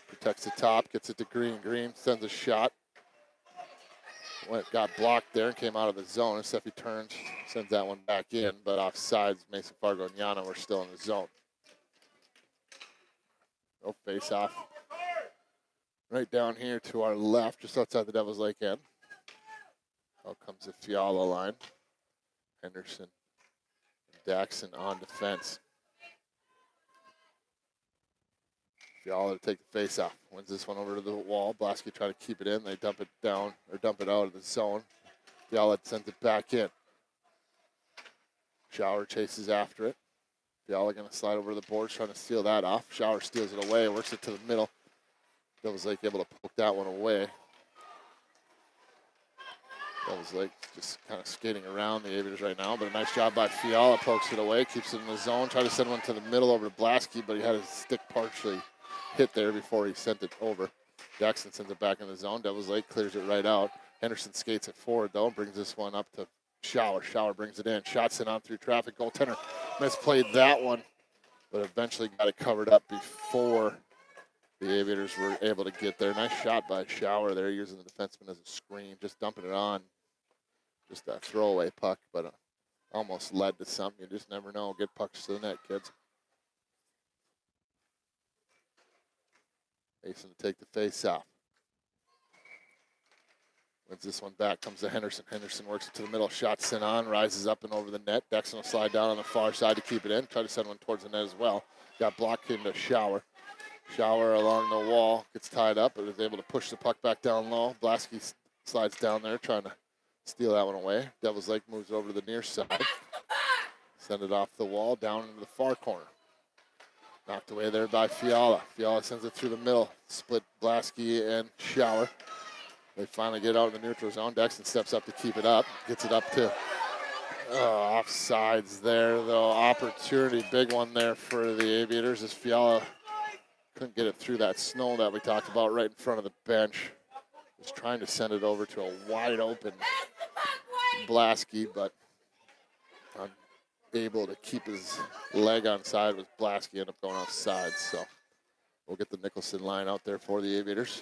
Protects the top, gets it to Green. Green sends a shot. Got blocked there and came out of the zone. And Seffi turns, sends that one back in, but offsides. Mason Fargo and Yana were still in the zone. No face off. Right down here to our left, just outside the Devil's Lake end. Out comes the Fiala line. Henderson and Daxon on defense. Fiala to take the face off. Wins this one over to the wall. Blasky trying to keep it in. They dump it down, or dump it out of the zone. Fiala sends it back in. Shower chases after it. Fiala going to slide over to the boards, trying to steal that off. Shower steals it away, works it to the middle. Devil's Lake able to poke that one away. Devil's Lake just kind of skating around the Aviators right now, but a nice job by Fiala. Pokes it away, keeps it in the zone. Tried to send one to the middle over to Blasky, but he had his stick partially hit there before he sent it over. Jackson sends it back in the zone. Devil's Lake clears it right out. Henderson skates it forward, though, brings this one up to Shower. Shower brings it in. Shots it on through traffic. Goaltender misplayed that one, but eventually got it covered up before the Aviators were able to get there. Nice shot by Shower there, using the defenseman as a screen, just dumping it on. Just a throwaway puck, but almost led to something. You just never know. Get pucks to the net, kids. Mason to take the face off. Wins this one back, comes to Henderson. Henderson works it to the middle, shot sent on, rises up and over the net. Dexon will slide down on the far side to keep it in. Try to send one towards the net as well. Got blocked, came to Shower. Shower along the wall, gets tied up, but is able to push the puck back down low. Blasky slides down there, trying to steal that one away. Devil's Lake moves over to the near side. Send it off the wall, down into the far corner. Knocked away there by Fiala. Fiala sends it through the middle. Split Blasky and Shower. They finally get out of the neutral zone. Dexon steps up to keep it up. Gets it up to offsides there, though. Opportunity, big one there for the Aviators as Fiala couldn't get it through that snow that we talked about right in front of the bench. Was trying to send it over to a wide open Blasky, but unable to keep his leg on side with Blasky, ended up going offside. So we'll get the Nicholson line out there for the Aviators.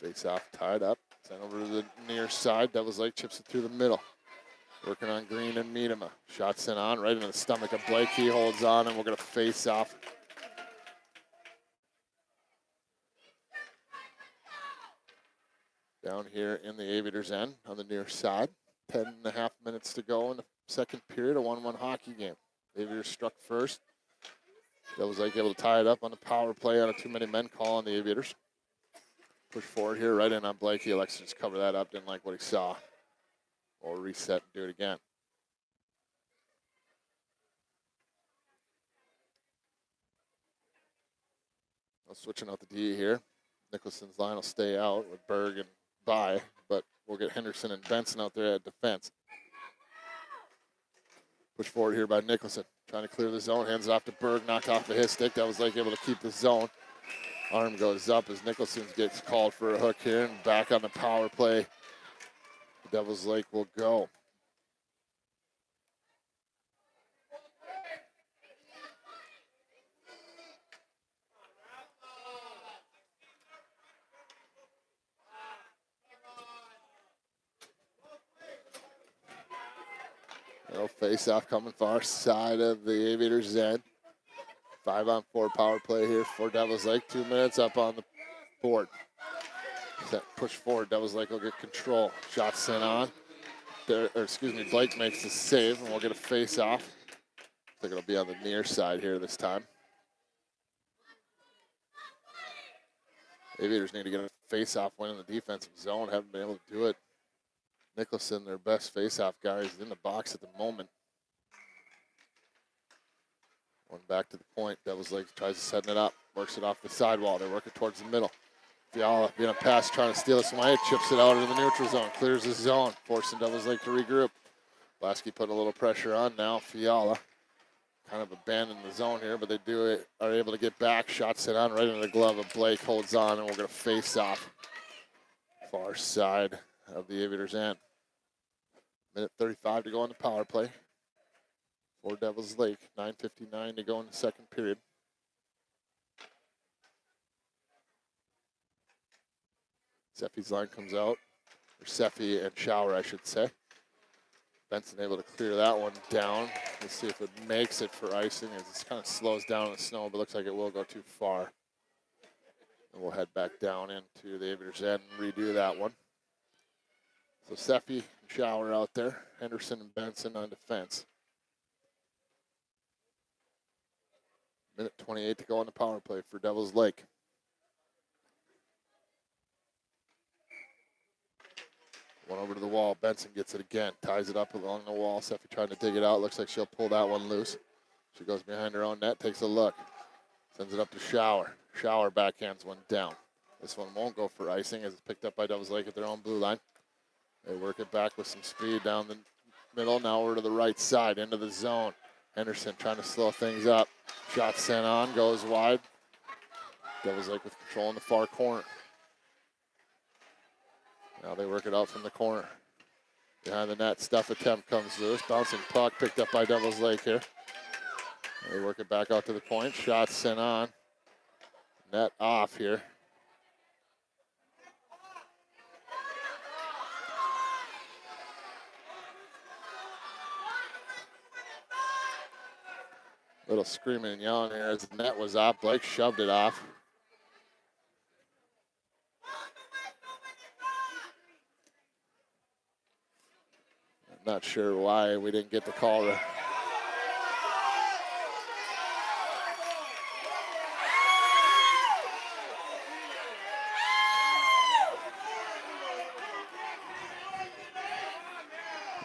Face off, tied up, sent over to the near side. Devil's Lake chips it through the middle. Working on Green and Miedema. Shot sent on right into the stomach of Blake. He holds on, and we're going to face off. Down here in the Aviators' end on the near side. 10.5 minutes to go in the second period, a 1-1 hockey game. Aviators struck first. Devil's Lake able to tie it up on the power play on a too-many-men call on the Aviators. Push forward here, right in on Blake. He elects to just cover that up, didn't like what he saw. Or reset and do it again. Switching out the D here. Nicholson's line will stay out with Berg and By, but we'll get Henderson and Benson out there at defense. Push forward here by Nicholson. Trying to clear the zone, hands it off to Berg, knocked off of his stick. That was like able to keep the zone. Arm goes up as Nicholson gets called for a hook here, and back on the power play. The Devil's Lake will go. No face-off coming far side of the Aviators' end. 5-on-4 power play here for Devil's Lake. 2 minutes up on the board. Set push forward. Devil's Lake will get control. Shot sent on. Blake makes the save, and we'll get a face-off. I think it'll be on the near side here this time. Aviators need to get a face-off win in the defensive zone. Haven't been able to do it. Nicholson, their best face-off guy, is in the box at the moment. One back to the point. Devil's Lake tries to set it up. Works it off the sidewall. They're working towards the middle. Fiala being a pass, trying to steal this one away. Chips it out into the neutral zone. Clears the zone. Forcing Devil's Lake to regroup. Blasky put a little pressure on now. Fiala kind of abandoned the zone here, but they are able to get back. Shot sent on right into the glove of Blake. Holds on, and we're going to face off. far side of the Aviators' end. Minute 35 to go on the power play for Devils Lake. 9:59 to go in the second period. Seffi's line comes out, or Seffi and Shower, I should say. Benson able to clear that one down. Let's see if it makes it for icing as it kind of slows down in the snow, but looks like it will go too far. And we'll head back down into the Aviators' end and redo that one. So Seffi and Shower out there. Henderson and Benson on defense. Minute 28 to go on the power play for Devils Lake. One over to the wall. Benson gets it again. Ties it up along the wall. Seffi trying to dig it out. Looks like she'll pull that one loose. She goes behind her own net. Takes a look. Sends it up to Shower. Shower backhands one down. This one won't go for icing as it's picked up by Devils Lake at their own blue line. They work it back with some speed down the middle. Now over to the right side into the zone. Henderson trying to slow things up. Shot sent on. Goes wide. Devils Lake with control in the far corner. Now they work it out from the corner. Behind the net, stuff attempt comes loose. Bouncing puck picked up by Devils Lake here. They work it back out to the point. Shot sent on. Net off here. Little screaming and yelling here as the net was off. Blake shoved it off. Not sure why we didn't get the call.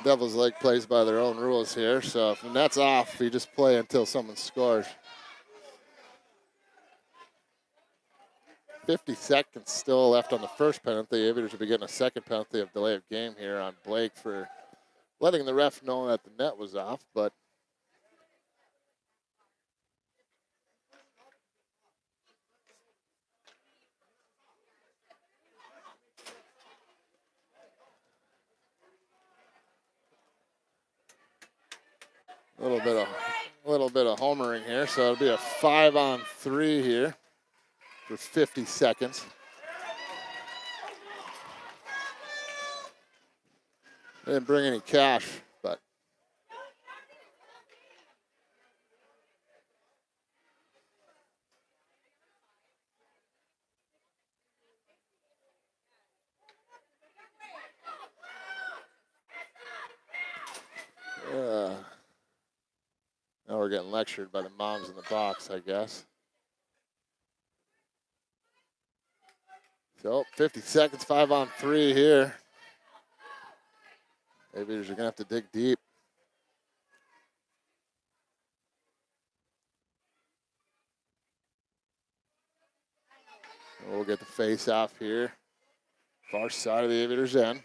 Devils Lake plays by their own rules here, so if the net's off, you just play until someone scores. 50 seconds still left on the first penalty. Aviators will be getting a second penalty of delay of game here on Blake for letting the ref know that the net was off, but a little bit of homering here, so it'll be a 5-on-3 here for 50 seconds. They didn't bring any cash, but now we're getting lectured by the moms in the box, I guess. So 50 seconds, 5-on-3 here. Aviators are gonna have to dig deep. And we'll get the face off here. Far side of the Aviators' end.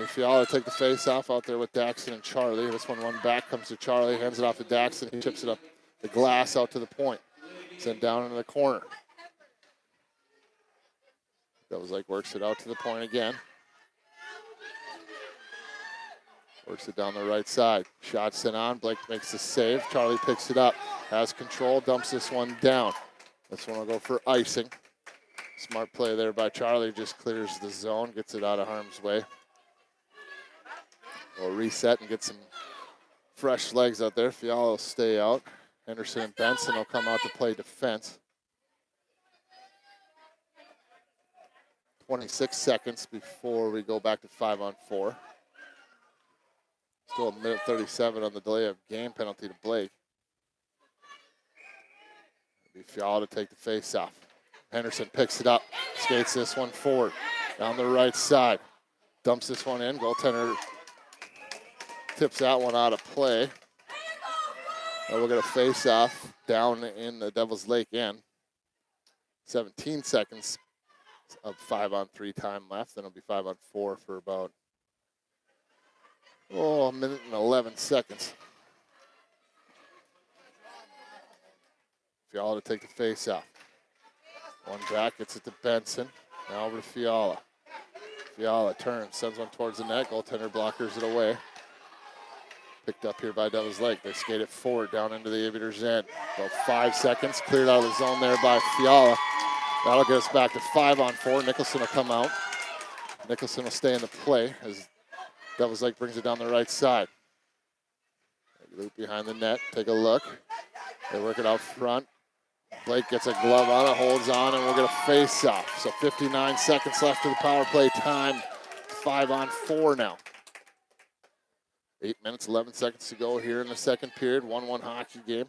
Fiala take the face off out there with Daxton and Charlie. This one run back, comes to Charlie, hands it off to Daxton. He chips it up the glass out to the point. Sent down into the corner. Devils Lake works it out to the point again. Works it down the right side. Shot sent on. Blake makes the save. Charlie picks it up. Has control. Dumps this one down. This one will go for icing. Smart play there by Charlie. Just clears the zone. Gets it out of harm's way. We'll reset and get some fresh legs out there. Fiala will stay out. Henderson and Benson will come out to play defense. 26 seconds before we go back to 5-on-4. Still a minute 37 on the delay of game penalty to Blake. It'll be Fiala to take the face off. Henderson picks it up, skates this one forward, down the right side. Dumps this one in, goaltender tips that one out of play. Now we'll get a face off down in the Devils Lake end. 17 seconds of 5-on-3 time left. Then it'll be 5-on-4 for about a minute and 11 seconds. Fiala to take the face off. One back, gets it to Benson. Now over to Fiala. Fiala turns, sends one towards the net. Goaltender blockers it away. Picked up here by Devil's Lake. They skate it forward down into the Aviators' end. About 5 seconds. Cleared out of the zone there by Fiala. That'll get us back to 5-on-4. Nicholson will come out. Nicholson will stay in the play as Devil's Lake brings it down the right side. Loop behind the net. Take a look. They work it out front. Blake gets a glove on it, holds on, and we'll get a face-off. So 59 seconds left of the power play time. 5-on-4 now. 8 minutes, 11 seconds to go here in the second period. 1-1 hockey game.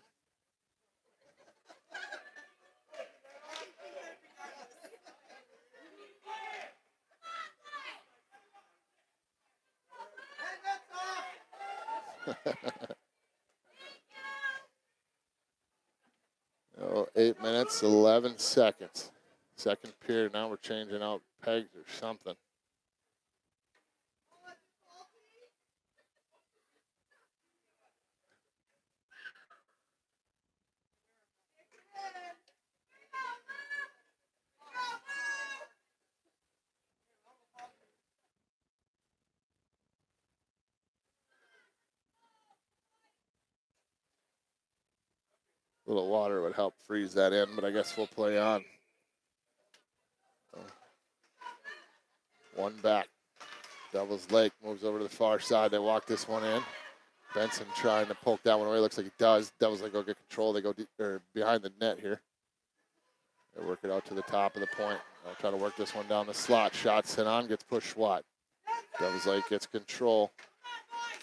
Oh, 8 minutes, 11 seconds. Second period, now we're changing out pegs or something. A little water would help freeze that in, but I guess we'll play on. One back. Devil's Lake moves over to the far side. They walk this one in. Benson trying to poke that one away. Looks like he does. Devil's Lake go get control. They go behind the net here. They work it out to the top of the point. They'll try to work this one down the slot. Shot sent on, gets pushed wide. Devil's Lake gets control.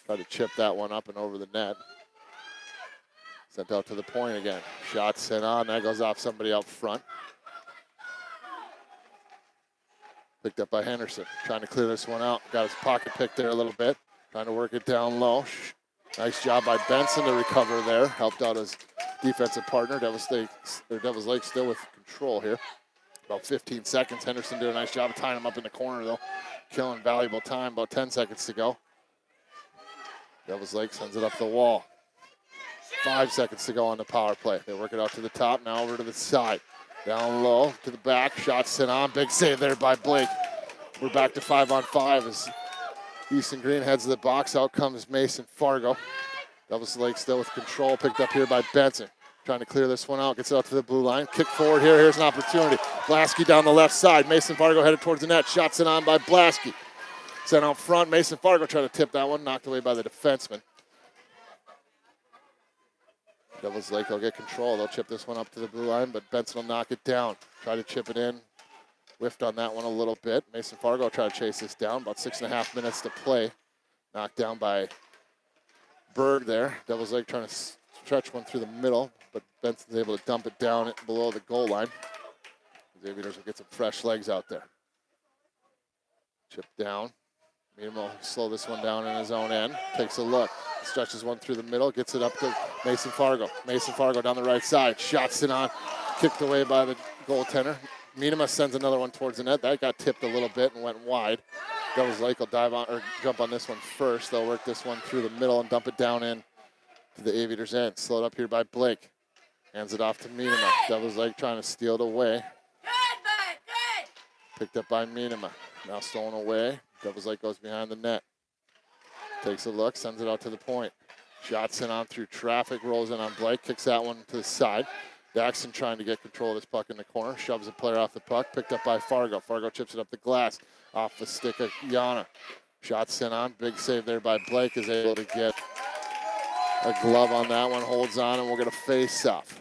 Try to chip that one up and over the net. Sent out to the point again. Shot sent on. That goes off somebody out front. Picked up by Henderson. Trying to clear this one out. Got his pocket picked there a little bit. Trying to work it down low. Nice job by Benson to recover there. Helped out his defensive partner. Devil's Lake still with control here. About 15 seconds. Henderson doing a nice job of tying him up in the corner, though. Killing valuable time. About 10 seconds to go. Devil's Lake sends it up the wall. 5 seconds to go on the power play. They work it out to the top. Now over to the side. Down low to the back. Shot sent on. Big save there by Blake. We're back to 5-on-5 as Easton Green heads to the box. Out comes Mason Fargo. Devil's Lake still with control. Picked up here by Benson. Trying to clear this one out. Gets it out to the blue line. Kick forward here. Here's an opportunity. Blasky down the left side. Mason Fargo headed towards the net. Shot sent on by Blasky. Sent out front. Mason Fargo trying to tip that one. Knocked away by the defenseman. Devil's Lake will get control. They'll chip this one up to the blue line, but Benson will knock it down. Try to chip it in. Whiffed on that one a little bit. Mason Fargo try to chase this down. About 6.5 minutes to play. Knocked down by Berg there. Devil's Lake trying to stretch one through the middle, but Benson's able to dump it down below the goal line. The Aviators will get some fresh legs out there. Chip down. Meadham will slow this one down in his own end. Takes a look. Stretches one through the middle. Gets it up to Mason Fargo. Mason Fargo down the right side. Shots it on. Kicked away by the goaltender. Meadham sends another one towards the net. That got tipped a little bit and went wide. Devil's Lake will dive on or jump on this one first. They'll work this one through the middle and dump it down in to the Aviators' end. Slowed up here by Blake. Hands it off to Meadham. Devil's Lake trying to steal it away. Picked up by Meadham. Now stolen away. Devil's Lake goes behind the net. Takes a look, sends it out to the point. Shot sent on through traffic, rolls in on Blake, kicks that one to the side. Daxon trying to get control of this puck in the corner, shoves the player off the puck, picked up by Fargo. Fargo chips it up the glass, off the stick of Yana. Shot sent on, big save there by Blake, is able to get a glove on that one, holds on, and we'll get a face-off.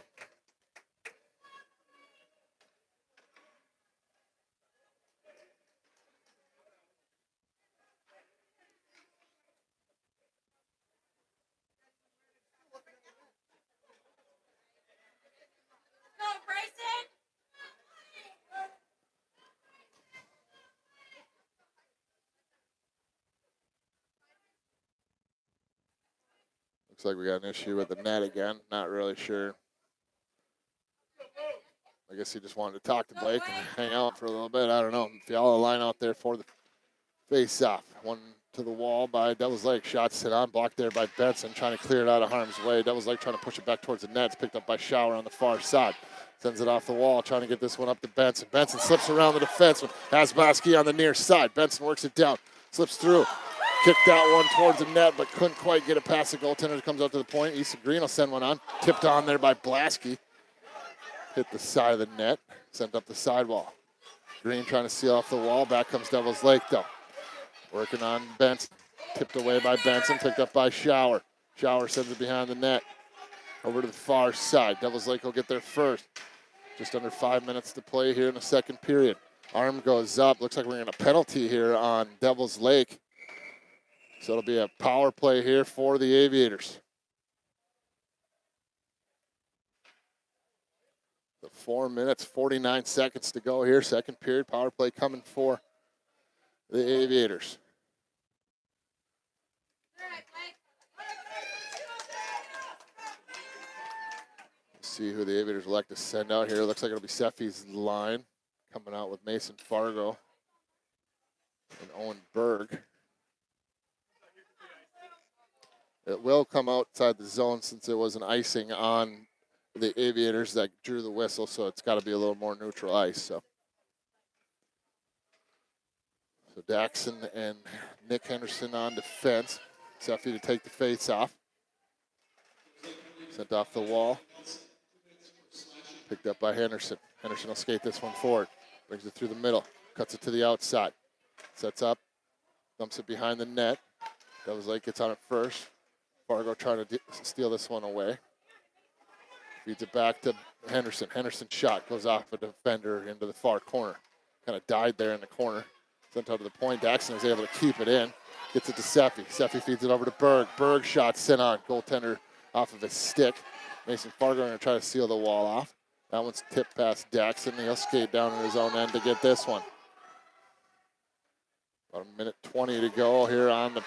Looks like we got an issue with the net again. Not really sure. I guess he just wanted to talk to Blake and hang out for a little bit. I don't know. Fiala line out there for the face-off. to the wall by Devil's Lake. Shot sent on, blocked there by Benson, trying to clear it out of harm's way. Devil's Lake trying to push it back towards the net. It's picked up by Shower on the far side. Sends it off the wall, trying to get this one up to Benson. Benson slips around the defenseman. Has Blasky on the near side. Benson works it down, slips through. Kicked that one towards the net, but couldn't quite get it past the goaltender. Comes out to the point. Easton Green will send one on. Tipped on there by Blasky. Hit the side of the net. Sent up the sidewall. Green trying to seal off the wall. Back comes Devil's Lake, though. Working on Benson. Tipped away by Benson. Picked up by Shower. Shower sends it behind the net. Over to the far side. Devil's Lake will get there first. Just under 5 minutes to play here in the second period. Arm goes up. Looks like we're going to penalty here on Devil's Lake. So it'll be a power play here for the Aviators. The 4 minutes, 49 seconds to go here. Second period, power play coming for the Aviators. See who the Aviators elect to send out here. Looks like it'll be Seffi's line coming out with Mason Fargo and Owen Berg. It will come outside the zone since it was an icing on the Aviators that drew the whistle, so it's got to be a little more neutral ice. So Daxon and Nick Henderson on defense. Seffi to take the face off. Sent off the wall. Picked up by Henderson. Henderson will skate this one forward. Brings it through the middle. Cuts it to the outside. Sets up. Dumps it behind the net. Devil's Lake gets on it first. Fargo trying to steal this one away. Feeds it back to Henderson. Henderson's shot goes off a defender into the far corner. Kind of died there in the corner. Sent out to the point. Daxon is able to keep it in. Gets it to Seffi. Seffi feeds it over to Berg. Berg shot sent on. Goaltender off of his stick. Mason Fargo going to try to seal the wall off. That one's tipped past Daxon. He'll skate down in his own end to get this one. About a minute 20 to go here on the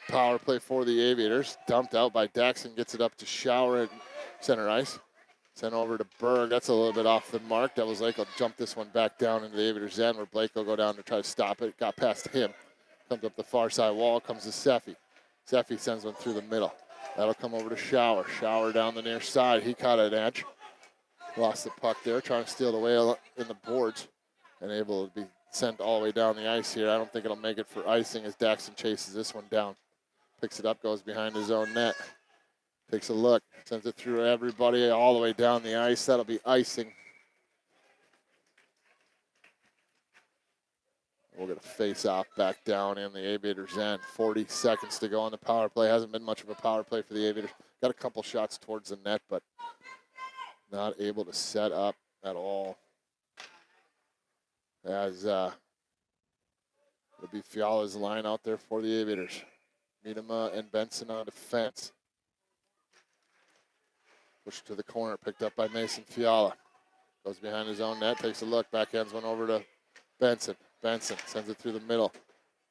power play for the Aviators. Dumped out by Daxon. Gets it up to Shower at center ice. Sent over to Berg. That's a little bit off the mark. Devil's Lake will jump this one back down into the Aviators' end where Blake will go down to try to stop it. Got past him. Comes up the far side wall. Comes to Seffi. Seffi sends one through the middle. That'll come over to Shower. Shower down the near side. He caught an edge. Lost the puck there. Trying to steal the way in the boards. And able to be sent all the way down the ice here. I don't think it'll make it for icing as Daxon chases this one down. Picks it up. Goes behind his own net. Takes a look, sends it through everybody all the way down the ice. That'll be icing. We'll get a face-off back down in the Aviators' end. 40 seconds to go on the power play. Hasn't been much of a power play for the Aviators. Got a couple shots towards the net, but not able to set up at all. As it'll be Fiala's line out there for the Aviators. Miedema and Benson on defense. Pushed to the corner, picked up by Mason Fiala. Goes behind his own net, takes a look, backhands one over to Benson. Benson sends it through the middle.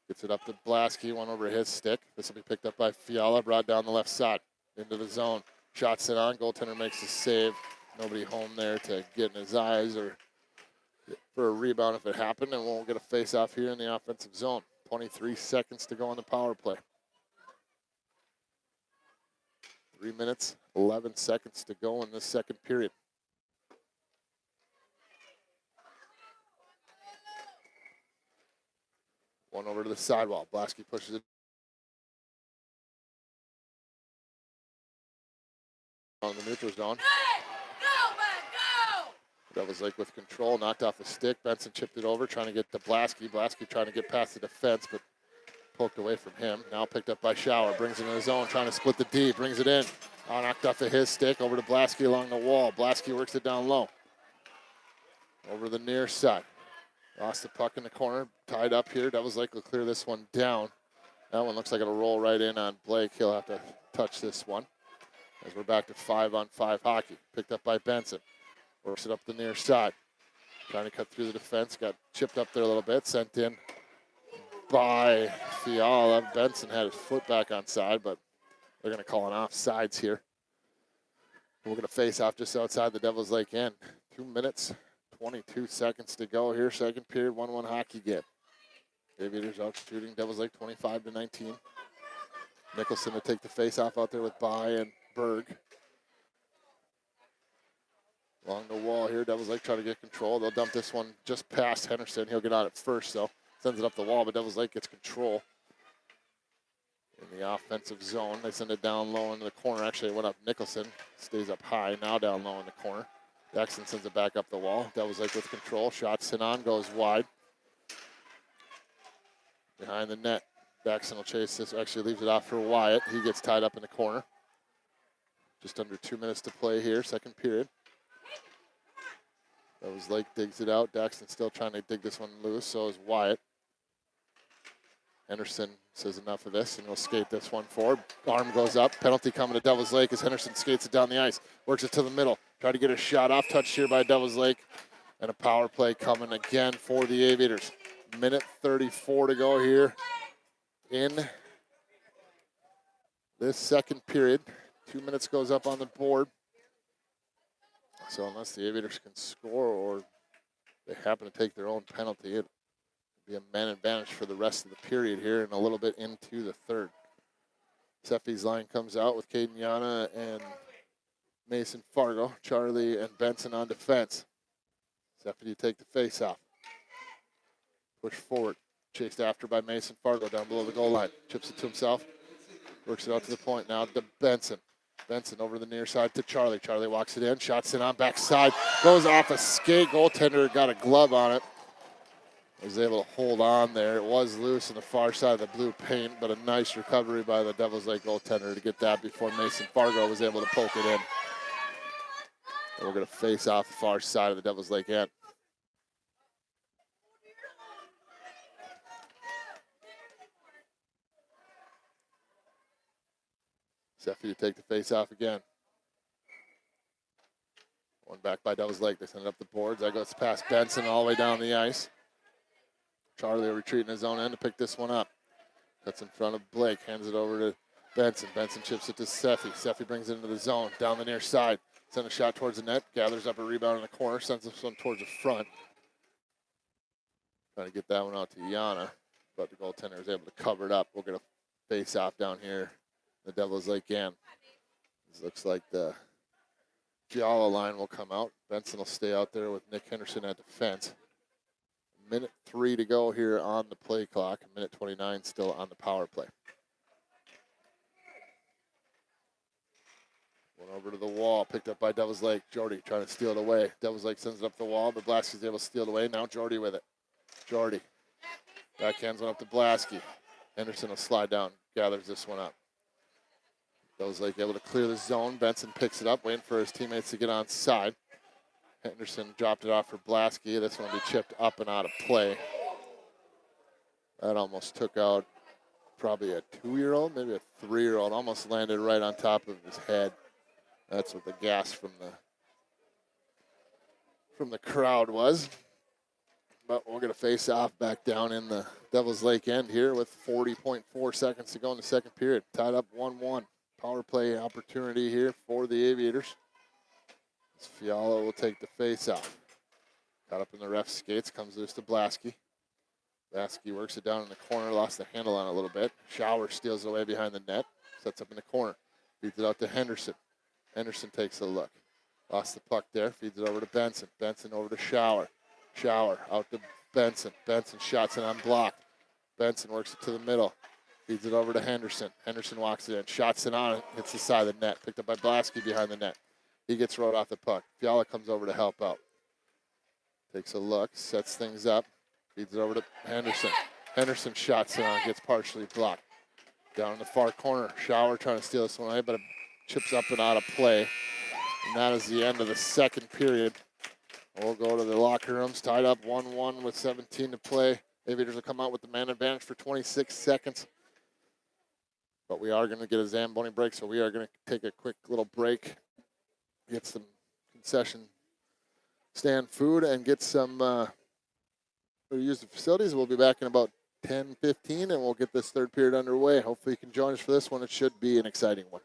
Gets it up to Blasky, one over his stick. This will be picked up by Fiala, brought down the left side into the zone. Shot sent on, goaltender makes the save. Nobody home there to get in his eyes or for a rebound if it happened, and we'll get a face-off here in the offensive zone. 23 seconds to go on the power play. 3 minutes, 11 seconds to go in this second period. One over to the sidewall. Blasky pushes it on the neutral zone. Devil's Lake with control, knocked off the stick. Benson chipped it over, trying to get to Blasky. Blasky trying to get past the defense, but poked away from him. Now picked up by Shower, brings it in his zone, trying to split the D, brings it in. Knocked off of his stick, over to Blasky along the wall. Blasky works it down low. Over the near side. Lost the puck in the corner, tied up here. Devil's Lake will clear this one down. That one looks like it'll roll right in on Blake. He'll have to touch this one. As we're back to 5-on-5 hockey. Picked up by Benson. Works it up the near side. Trying to cut through the defense. Got chipped up there a little bit. Sent in by Fiala. Benson had his foot back on side, but they're going to call an offsides here. We're going to face off just outside the Devil's Lake end. 2 minutes, 22 seconds to go here. Second period, 1-1 hockey game. Aviators out shooting Devils Lake 25-19. Nicholson to take the face-off out there with By and Berg. Along the wall here, Devils Lake trying to get control. They'll dump this one just past Henderson. He'll get on it first, though. Sends it up the wall, but Devils Lake gets control in the offensive zone. They send it down low into the corner. Actually, it went up Nicholson. Stays up high, now down low in the corner. Daxton sends it back up the wall. Devils Lake with control. Shot Sinan goes wide. Behind the net. Daxton will chase this. Actually leaves it off for Wyatt. He gets tied up in the corner. Just under 2 minutes to play here, second period. Devils Lake digs it out. Daxton still trying to dig this one loose. So is Wyatt. Henderson says enough of this, and he'll skate this one forward. Arm goes up. Penalty coming to Devils Lake as Henderson skates it down the ice. Works it to the middle. Try to get a shot off. Touched here by Devils Lake. And a power play coming again for the Aviators. Minute 34 to go here in this second period. 2 minutes goes up on the board. So unless the Aviators can score or they happen to take their own penalty, it'll be a man advantage for the rest of the period here and a little bit into the third. Seffi's line comes out with Caden Yana and Mason Fargo. Charlie and Benson on defense. Seffi to take the face off. Push forward. Chased after by Mason Fargo down below the goal line. Chips it to himself. Works it out to the point now to Benson. Benson over the near side to Charlie. Charlie walks it in. Shots in on backside. Goes off a skate. Goaltender got a glove on it. Was able to hold on there. It was loose on the far side of the blue paint, but a nice recovery by the Devils Lake goaltender to get that before Mason Fargo was able to poke it in. And we're going to face off the far side of the Devils Lake end. Seffi to take the face off again. One back by Devils Lake. They send it up the boards. That goes past Benson all the way down the ice. Charlie will retreat in his own end to pick this one up. Cuts in front of Blake. Hands it over to Benson. Benson chips it to Seffi. Seffi brings it into the zone. Down the near side. Sends a shot towards the net. Gathers up a rebound in the corner. Sends this one towards the front. Trying to get that one out to Yana. But the goaltender is able to cover it up. We'll get a face off down here. The Devils Lake end. This looks like the Fiala line will come out. Benson will stay out there with Nick Henderson at defense. Minute 3 to go here on the play clock. Minute 29 still on the power play. One over to the wall, picked up by Devils Lake. Jordy trying to steal it away. Devils Lake sends it up the wall, but Blasky's able to steal it away. Now Jordy with it. Jordy. Backhands one up to Blasky. Henderson will slide down, gathers this one up. Devils Lake able to clear the zone. Benson picks it up, waiting for his teammates to get on side. Henderson dropped it off for Blasky. This one will be chipped up and out of play. That almost took out probably a 2-year-old, maybe a 3-year-old. Almost landed right on top of his head. That's what the gas from the crowd was. But we're going to face off back down in the Devils Lake end here with 40.4 seconds to go in the second period. Tied up 1-1. Power play opportunity here for the Aviators. Fiala will take the face off. Got up in the ref skates, comes loose to Blasky. Blasky works it down in the corner, lost the handle on it a little bit. Shower steals it away behind the net, sets up in the corner. Feeds it out to Henderson. Henderson takes a look. Lost the puck there, feeds it over to Benson. Benson over to Shower. Shower out to Benson. Benson shots it unblocked. Benson works it to the middle. Feeds it over to Henderson. Henderson walks it in, shots it on it, hits the side of the net. Picked up by Blasky behind the net. He gets rode off the puck. Fiala comes over to help out. Takes a look, sets things up, feeds it over to Henderson. Henderson shots it on, gets partially blocked. Down in the far corner, Shower trying to steal this one away, but it chips up and out of play. And that is the end of the second period. We'll go to the locker rooms, tied up 1-1 with 17 to play. Aviators will come out with the man advantage for 26 seconds. But we are going to get a Zamboni break, so we are going to take a quick little break. Get some concession stand food and get some use the facilities. We'll be back in about 10:15 and we'll get this third period underway. Hopefully you can join us for this one. It should be an exciting one.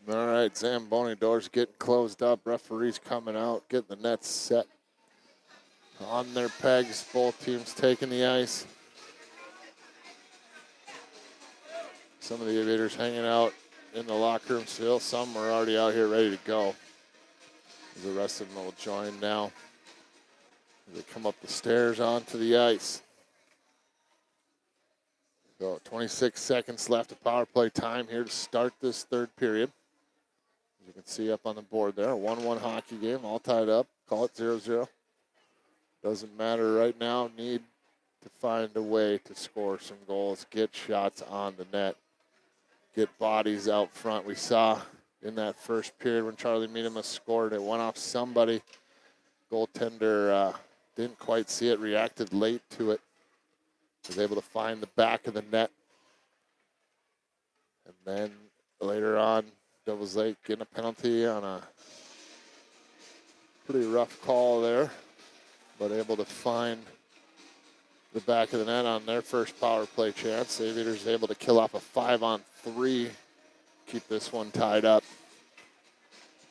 All right, Zamboni doors getting closed up. Referees coming out, getting the nets set on their pegs. Both teams taking the ice. Some of the Aviators hanging out in the locker room still. Some are already out here ready to go. The rest of them will join now. They come up the stairs onto the ice. So 26 seconds left of power play time here to start this third period. As you can see up on the board there, a 1-1 hockey game, all tied up. Call it 0-0. Doesn't matter right now. Need to find a way to score some goals, get shots on the net, get bodies out front. We saw in that first period when Charlie Miedema scored, it went off somebody. Goaltender didn't quite see it, reacted late to it. Was able to find the back of the net. And then later on, Devils Lake getting a penalty on a pretty rough call there, but able to find the back of the net on their first power play chance. Aviators able to kill off a 5-on-3, keep this one tied up.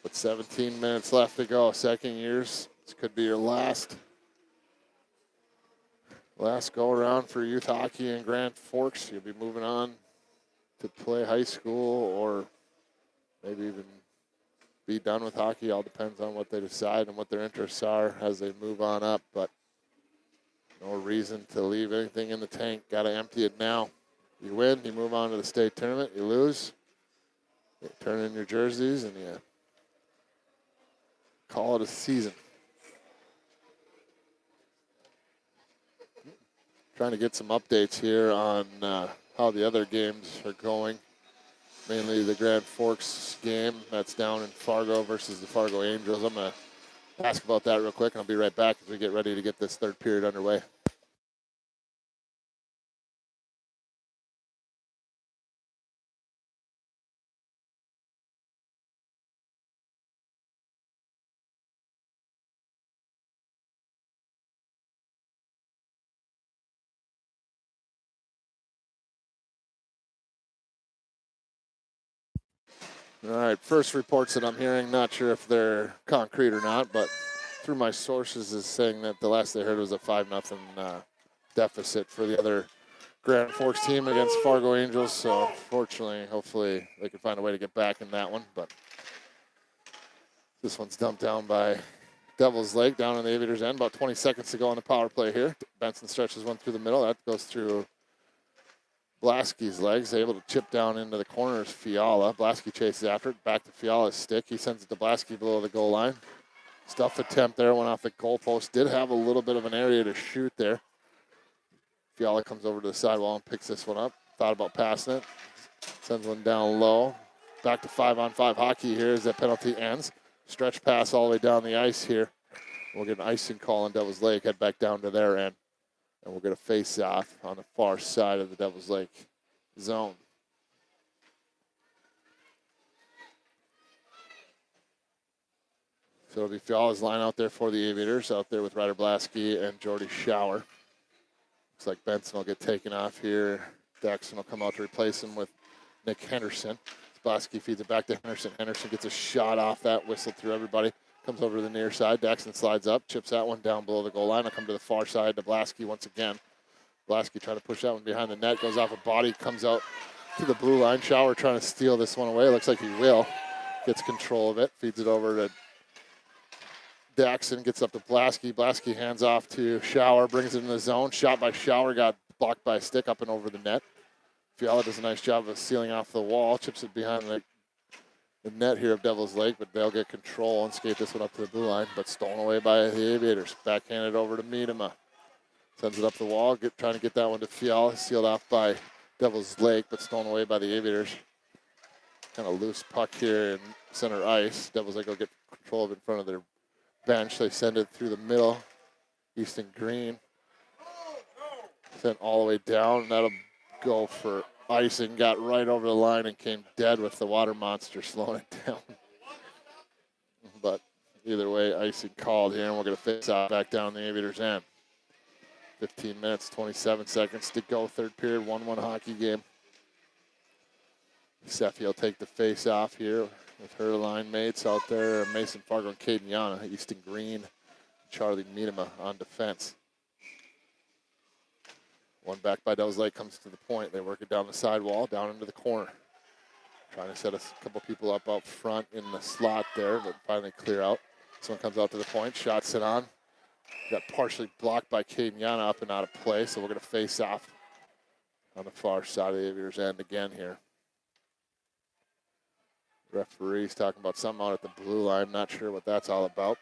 But 17 minutes left to go. Second years, this could be your last go around for youth hockey in Grand Forks. You'll be moving on to play high school or maybe even be done with hockey. All depends on what they decide and what their interests are as they move on up. But no reason to leave anything in the tank. Got to empty it now. You win, you move on to the state tournament. You lose, you turn in your jerseys, and you call it a season. Trying to get some updates here on how the other games are going. Mainly the Grand Forks game that's down in Fargo versus the Fargo Angels. I'm going to ask about that real quick, and I'll be right back as we get ready to get this third period underway. All right, first reports that I'm hearing, not sure if they're concrete or not, but through my sources is saying that the last they heard was a 5-0 deficit for the other Grand Forks team against Fargo Angels. So fortunately, hopefully they can find a way to get back in that one. But this one's dumped down by Devils Lake down on the Aviators' end. About 20 seconds to go on the power play here. Benson stretches one through the middle. That goes through Blaski's legs, able to chip down into the corners. Fiala. Blaski chases after it. Back to Fiala's stick. He sends it to Blaski below the goal line. Stuff attempt there. Went off the goalpost. Did have a little bit of an area to shoot there. Fiala comes over to the sidewall and picks this one up. Thought about passing it. Sends one down low. Back to 5-on-5 hockey here as that penalty ends. Stretch pass all the way down the ice here. We'll get an icing call on Devils Lake. Head back down to their end. And we'll get a face-off on the far side of the Devils Lake zone. So it'll be Fiala's line out there for the Aviators, out there with Ryder Blaski and Jordy Schauer. Looks like Benson will get taken off here. Daxon will come out to replace him with Nick Henderson. Blaski feeds it back to Henderson. Henderson gets a shot off that, whistled through everybody. Comes over to the near side. Daxon slides up, chips that one down below the goal line. I'll come to the far side to Blaski once again. Blaski trying to push that one behind the net. Goes off a body, comes out to the blue line. Schauer trying to steal this one away. Looks like he will. Gets control of it. Feeds it over to Daxon. Gets up to Blaski. Blaski hands off to Schauer. Brings it in the zone. Shot by Schauer. Got blocked by a stick up and over the net. Fiala does a nice job of sealing off the wall. Chips it behind the net here of Devils Lake, but they'll get control and skate this one up to the blue line, but stolen away by the Aviators. Backhanded over to Miedema. Sends it up the wall, trying to get that one to Fiala. Sealed off by Devils Lake, but stolen away by the Aviators. Kind of loose puck here in center ice. Devils Lake will get control of it in front of their bench. They send it through the middle. Easton Green. Sent all the way down, and that'll go for icing. Got right over the line and came dead with the water monster slowing it down. But either way, icing called here, and we're going to face off back down the Aviators' end. 15 minutes, 27 seconds to go. Third period, 1-1 hockey game. Seffi will take the face off here with her line mates out there. Mason Fargo and Caden Yana. Easton Green, Charlie Miedema on defense. One back by Devils Lake comes to the point. They work it down the sidewall, down into the corner. Trying to set a couple people up out front in the slot there, but finally clear out. This one comes out to the point. Shot sent on. Got partially blocked by Caden Yana up and out of play, so we're going to face off on the far side of the Aviators' end again here. Referee's talking about something out at the blue line. Not sure what that's all about.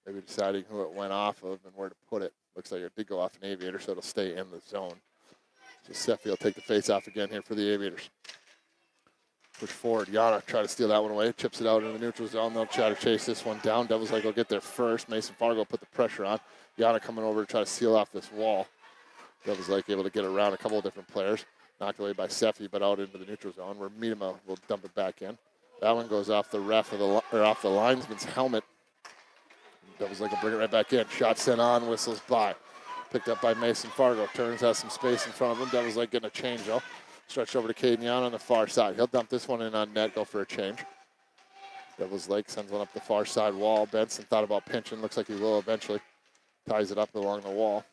Maybe deciding who it went off of and where to put it. Looks like it did go off an Aviator, so it'll stay in the zone. So Seffi will take the face off again here for the Aviators. Push forward. Yana try to steal that one away. Chips it out in the neutral zone. They'll try to chase this one down. Devils Lake will get there first. Mason Fargo put the pressure on. Yana coming over to try to seal off this wall. Devils Lake able to get around a couple of different players. Knocked away by Seffi, but out into the neutral zone where Miedema will dump it back in. That one goes off the off the linesman's helmet. Devils Lake will bring it right back in. Shot sent on, whistles by. Picked up by Mason Fargo. Turns, has some space in front of him. Devils Lake getting a change though. Stretched over to Caden Yana on the far side. He'll dump this one in on net, go for a change. Devils Lake sends one up the far side wall. Benson thought about pinching. Looks like he will eventually. Ties it up along the wall.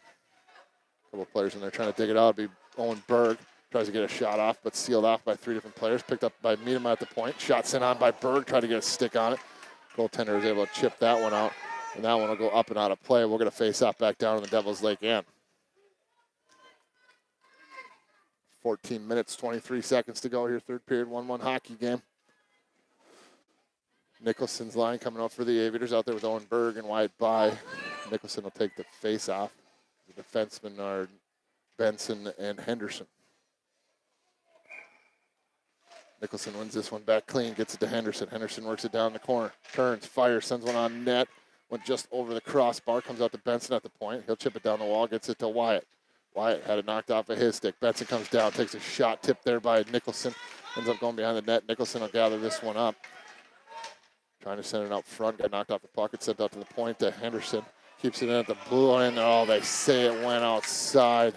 A couple of players in there trying to dig it out. It'll be Owen Berg. Tries to get a shot off, but sealed off by three different players. Picked up by Miedema at the point. Shot sent on by Berg. Tried to get a stick on it. Goaltender is able to chip that one out. And that one will go up and out of play. We're going to face off back down in the Devils Lake end. 14 minutes, 23 seconds to go here. Third period, 1-1 hockey game. Nicholson's line coming up for the Aviators out there with Owen Berg and wide by. Nicholson will take the face off. The defensemen are Benson and Henderson. Nicholson wins this one back clean, gets it to Henderson. Henderson works it down the corner, turns, fires, sends one on net. Went just over the crossbar, comes out to Benson at the point. He'll chip it down the wall, gets it to Wyatt. Wyatt had it knocked off of his stick. Benson comes down, takes a shot, tipped there by Nicholson. Ends up going behind the net. Nicholson will gather this one up. Trying to send it out front, got knocked off the puck. It's sent out to the point to Henderson. Keeps it in at the blue line. Oh, they say it went outside.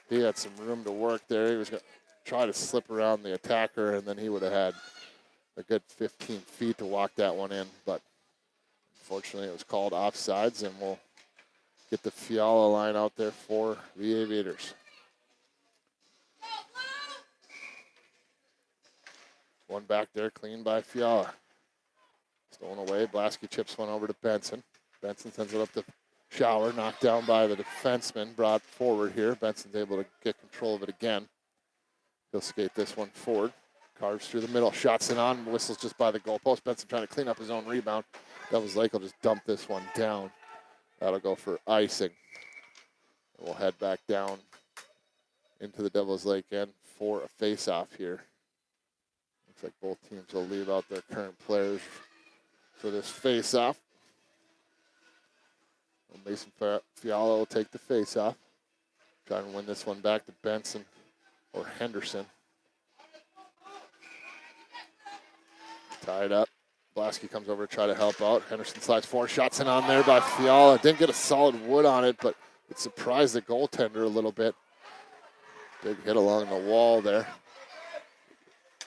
He had some room to work there. He was going to try to slip around the attacker, and then he would have had a good 15 feet to walk that one in. But unfortunately, it was called offsides, and we'll get the Fiala line out there for the Aviators. One back there, clean by Fiala. Stolen away. Blasky chips one over to Benson. Benson sends it up to Shower, knocked down by the defenseman, brought forward here. Benson's able to get control of it again. He'll skate this one forward. Carves through the middle. Shots it on. Whistles just by the goalpost. Benson trying to clean up his own rebound. Devils Lake will just dump this one down. That'll go for icing. We'll head back down into the Devils Lake end for a face-off here. Looks like both teams will leave out their current players for this face-off. Mason Fiala will take the face-off. Trying to win this one back to Benson or Henderson. Tied up. Blasky comes over to try to help out. Henderson slides forward. Shots in on there by Fiala. Didn't get a solid wood on it, but it surprised the goaltender a little bit. Big hit along the wall there.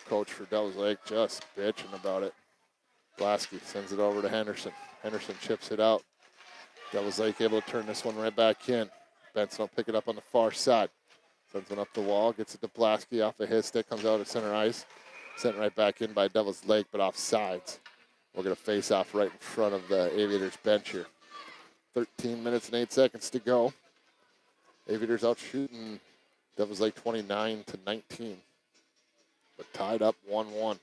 Coach for Devils Lake just bitching about it. Blasky sends it over to Henderson. Henderson chips it out. Devils Lake able to turn this one right back in. Benson will pick it up on the far side. Sends one up the wall, gets it to Blasky off of his stick, comes out to center ice. Sent right back in by Devils Lake, but off sides. We're going to face off right in front of the Aviators bench here. 13 minutes and 8 seconds to go. Aviators out shooting Devils Lake 29-19. But tied up 1-1.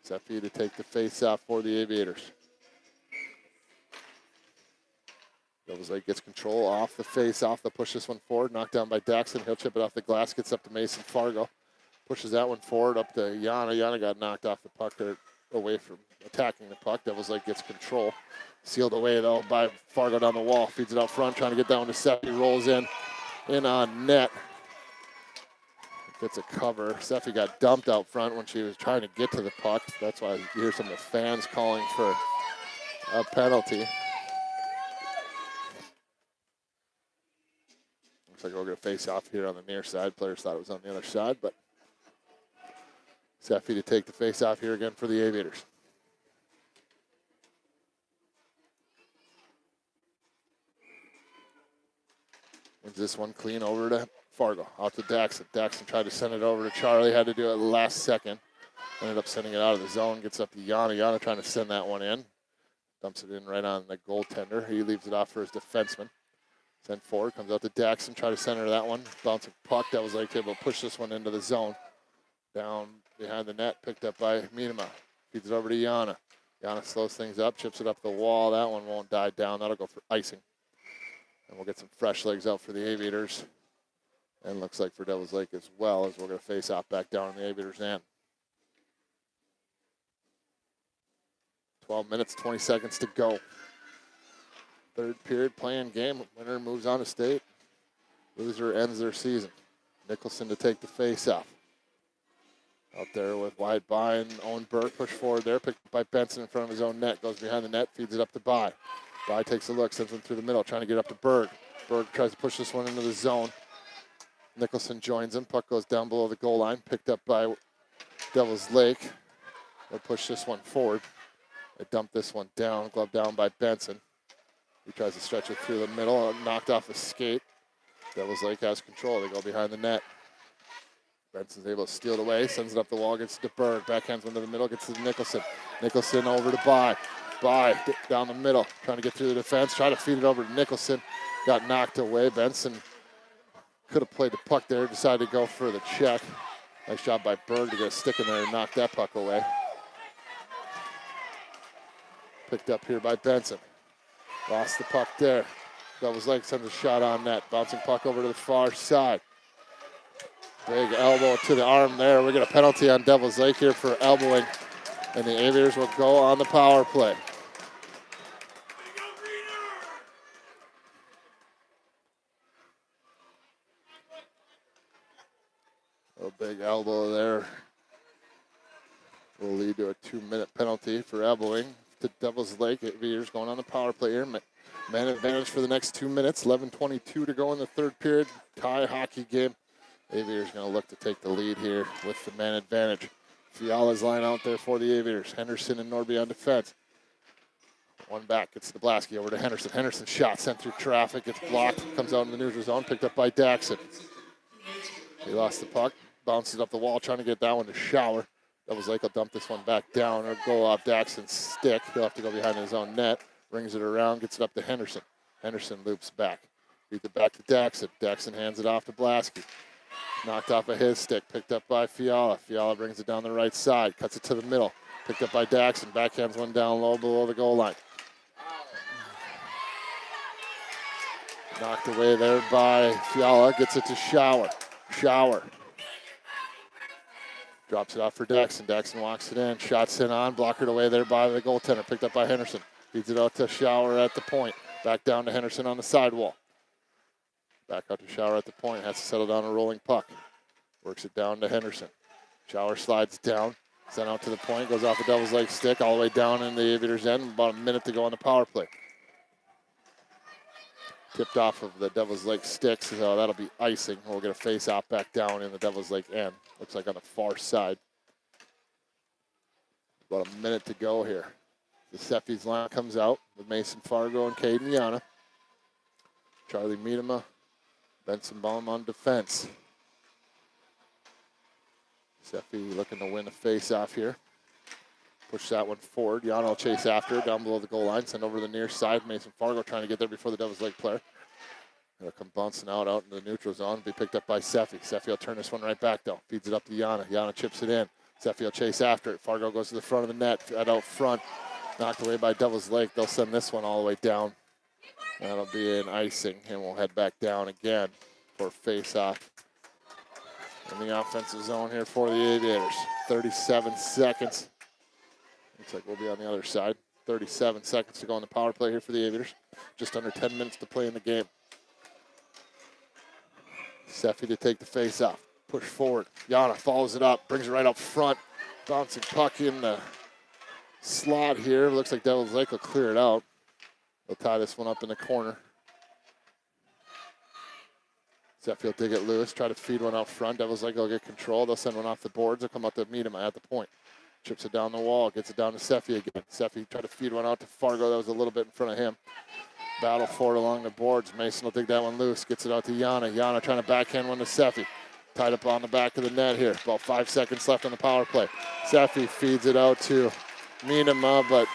Seffi to take the face off for the Aviators. Devils Lake gets control off the face off. They'll push this one forward. Knocked down by Daxton. He'll chip it off the glass. Gets up to Mason Fargo. Pushes that one forward up to Yana. Yana got knocked off the puck or away from attacking the puck. Devils Lake gets control. Sealed away, though, by Fargo down the wall. Feeds it out front, trying to get that one to Seffi. Rolls in on net. Gets a cover. Seffi got dumped out front when she was trying to get to the puck. That's why you hear some of the fans calling for a penalty. Looks like we're going to face off here on the near side. Players thought it was on the other side, but Seffi to take the face off here again for the Aviators. Wins this one clean over to Fargo. Out to Daxon. Daxon tried to send it over to Charlie. Had to do it last second. Ended up sending it out of the zone. Gets up to Yana. Yana trying to send that one in. Dumps it in right on the goaltender. He leaves it off for his defenseman. Sent forward. Comes out to Daxon. Try to center that one. Bouncing puck. That was like able to push this one into the zone. Down behind the net. Picked up by Minima. Feeds it over to Yana. Yana slows things up. Chips it up the wall. That one won't die down. That'll go for icing. And we'll get some fresh legs out for the Aviators. And looks like for Devils Lake as well, as we're going to face off back down in the Aviators' end. 12 minutes, 20 seconds to go. Third period playing game. Winner moves on to state. Loser ends their season. Nicholson to take the face-off. Out there with wide by and Owen Burke. Push forward there. Picked up by Benson in front of his own net. Goes behind the net. Feeds it up to By. By takes a look. Sends it through the middle. Trying to get up to Berg. Berg tries to push this one into the zone. Nicholson joins him. Puck goes down below the goal line. Picked up by Devils Lake. They'll push this one forward. They dump this one down. Glove down by Benson. He tries to stretch it through the middle. Knocked off a skate. Devils Lake has control. They go behind the net. Benson's able to steal it away. Sends it up the wall. Gets to Berg. Backhands one to the middle. Gets to Nicholson. Nicholson over to By. By down the middle. Trying to get through the defense. Try to feed it over to Nicholson. Got knocked away. Benson could have played the puck there. Decided to go for the check. Nice job by Berg to get a stick in there and knock that puck away. Picked up here by Benson. Lost the puck there. Devils Lake sends a shot on net. Bouncing puck over to the far side. Big elbow to the arm there. We get a penalty on Devils Lake here for elbowing. And the Aviators will go on the power play. A big elbow there will lead to a 2-minute penalty for elbowing to Devils Lake. Aviators going on the power play here. Man advantage for the next 2 minutes. 11:22 to go in the third period. Tie hockey game. Aviators going to look to take the lead here with the man advantage. Fiala's line out there for the Aviators. Henderson and Norby on defense. One back, gets to Blasky over to Henderson. Henderson shot sent through traffic. It's blocked. Comes out in the neutral zone. Picked up by Daxon. He lost the puck. Bounces up the wall, trying to get that one to Shower. Devils Lake will dump this one back down. It'll go off Daxon's stick. He'll have to go behind his own net. Brings it around, gets it up to Henderson. Henderson loops back. Beat it back to Daxon. Daxon hands it off to Blasky. Knocked off of his stick. Picked up by Fiala. Fiala brings it down the right side. Cuts it to the middle. Picked up by Daxon. Backhands one down low below the goal line. Knocked away there by Fiala. Gets it to Shower. Shower. Drops it off for Daxon. Daxon walks it in. Shots in on. Blockered away there by the goaltender. Picked up by Henderson. Feeds it out to Shower at the point. Back down to Henderson on the sidewall. Back out to Shower at the point. Has to settle down a rolling puck. Works it down to Henderson. Shower slides down. Sent out to the point. Goes off the Devils Lake stick. All the way down in the Aviators' end. About a minute to go on the power play. Tipped off of the Devils Lake sticks. So that'll be icing. We'll get a face off back down in the Devils Lake end. Looks like on the far side. About a minute to go here. The Seffi's line comes out with Mason Fargo and Caden Yana. Charlie Miedema, Benson Baum on defense. Seffi looking to win a face-off here. Push that one forward. Yana will chase after it down below the goal line. Send over to the near side. Mason Fargo trying to get there before the Devils Lake player. They'll come bouncing out in the neutral zone. Be picked up by Seffi. Seffi will turn this one right back, though. Feeds it up to Yana. Yana chips it in. Seffi will chase after it. Fargo goes to the front of the net. Out front. Knocked away by Devils Lake. They'll send this one all the way down. That'll be an icing, and we'll head back down again for face-off in the offensive zone here for the Aviators. 37 seconds. Looks like we'll be on the other side. 37 seconds to go on the power play here for the Aviators. Just under 10 minutes to play in the game. Seffi to take the face-off. Push forward. Yana follows it up. Brings it right up front. Bouncing puck in the slot here. Looks like Devils Lake will clear it out. They'll tie this one up in the corner. Seffi will dig it loose, try to feed one out front. Devils Lake will get control. They'll send one off the boards. They'll come out to meet him at the point. Chips it down the wall, gets it down to Seffi again. Seffi tried to feed one out to Fargo. That was a little bit in front of him. Battle for it along the boards. Mason will dig that one loose, gets it out to Yana. Yana trying to backhand one to Seffi. Tied up on the back of the net here. About 5 seconds left on the power play. Seffi feeds it out to Minema, but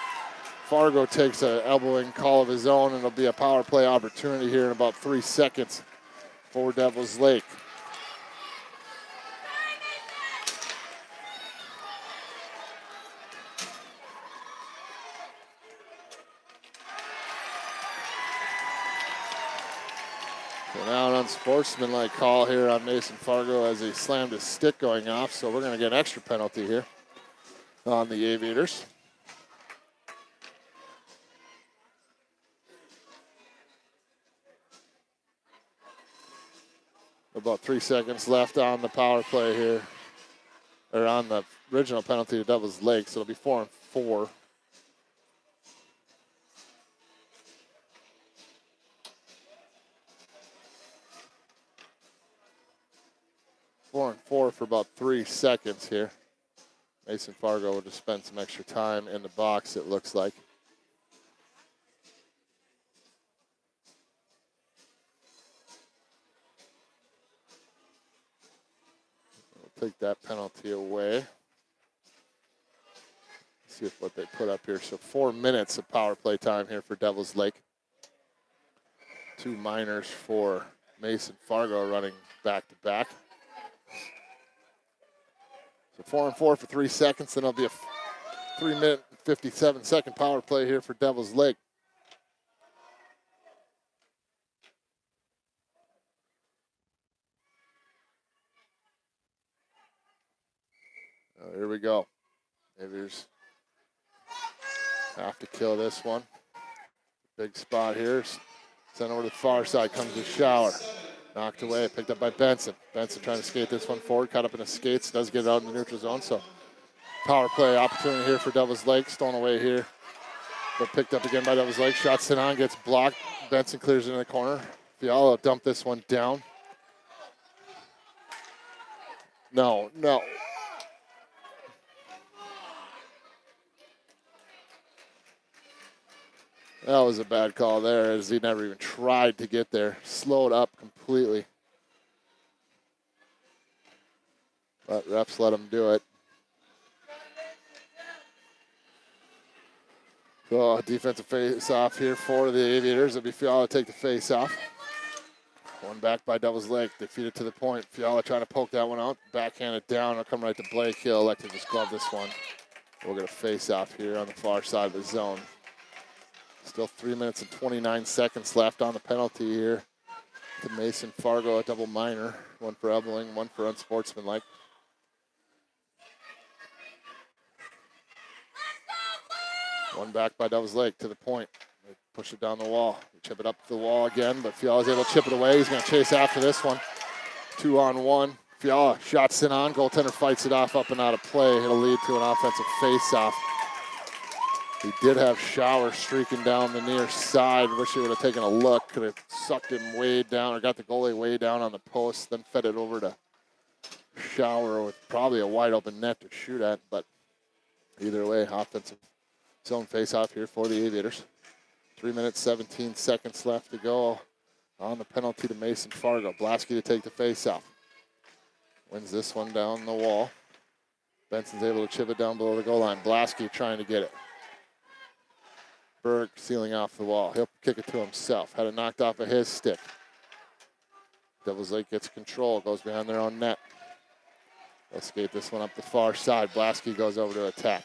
Fargo takes an elbowing call of his own, and it'll be a power play opportunity here in about 3 seconds for Devils Lake. So now an unsportsmanlike call here on Mason Fargo as he slammed his stick going off, so we're going to get an extra penalty here on the Aviators. About 3 seconds left on the power play here, or on the original penalty to Devils Lake, so it'll be 4-4. For about 3 seconds here. Mason Fargo will just spend some extra time in the box, it looks like. We'll take that penalty away. See if what they put up here. So 4 minutes of power play time here for Devils Lake. 2 minors for Mason Fargo running back to back. So 4-4 for 3 seconds, then it'll be a 3-minute and 57-second power play here for Devils Lake. Here we go. Aviators have to kill this one. Big spot here. Sent over to the far side, comes the shower. Knocked away, picked up by Benson. Benson trying to skate this one forward, caught up in the skates, does get it out in the neutral zone. So power play opportunity here for Devils Lake, stolen away here. But picked up again by Devils Lake. Shot sent on, gets blocked. Benson clears it in the corner. Fiala dumped this one down. No. That was a bad call there, as he never even tried to get there. Slowed up completely. But refs let him do it. So defensive face-off here for the Aviators. It'll be Fiala take the face-off. One back by Devils Lake. They feed it to the point. Fiala trying to poke that one out. Backhand it down. It'll come right to Blake. He'll elect to just glove this one. We'll get a face-off here on the far side of the zone. Still 3 minutes and 29 seconds left on the penalty here to Mason Fargo, a double minor. One for elbowing, one for unsportsmanlike. One back by Devils Lake to the point. They push it down the wall. They chip it up to the wall again, but Fiala's able to chip it away. He's going to chase after this one. 2-on-1. Fiala shots in on. Goaltender fights it off up and out of play. It'll lead to an offensive face-off. He did have Shower streaking down the near side. Wish he would have taken a look. Could have sucked him way down or got the goalie way down on the post, then fed it over to Shower with probably a wide open net to shoot at. But either way, offensive zone face-off here for the Aviators. 3 minutes, 17 seconds left to go on the penalty to Mason Fargo. Blasky to take the face-off. Wins this one down the wall. Benson's able to chip it down below the goal line. Blasky trying to get it. Berg sealing off the wall. He'll kick it to himself. Had it knocked off of his stick. Devils Lake gets control. Goes behind their own net. They'll skate this one up the far side. Blasky goes over to attack.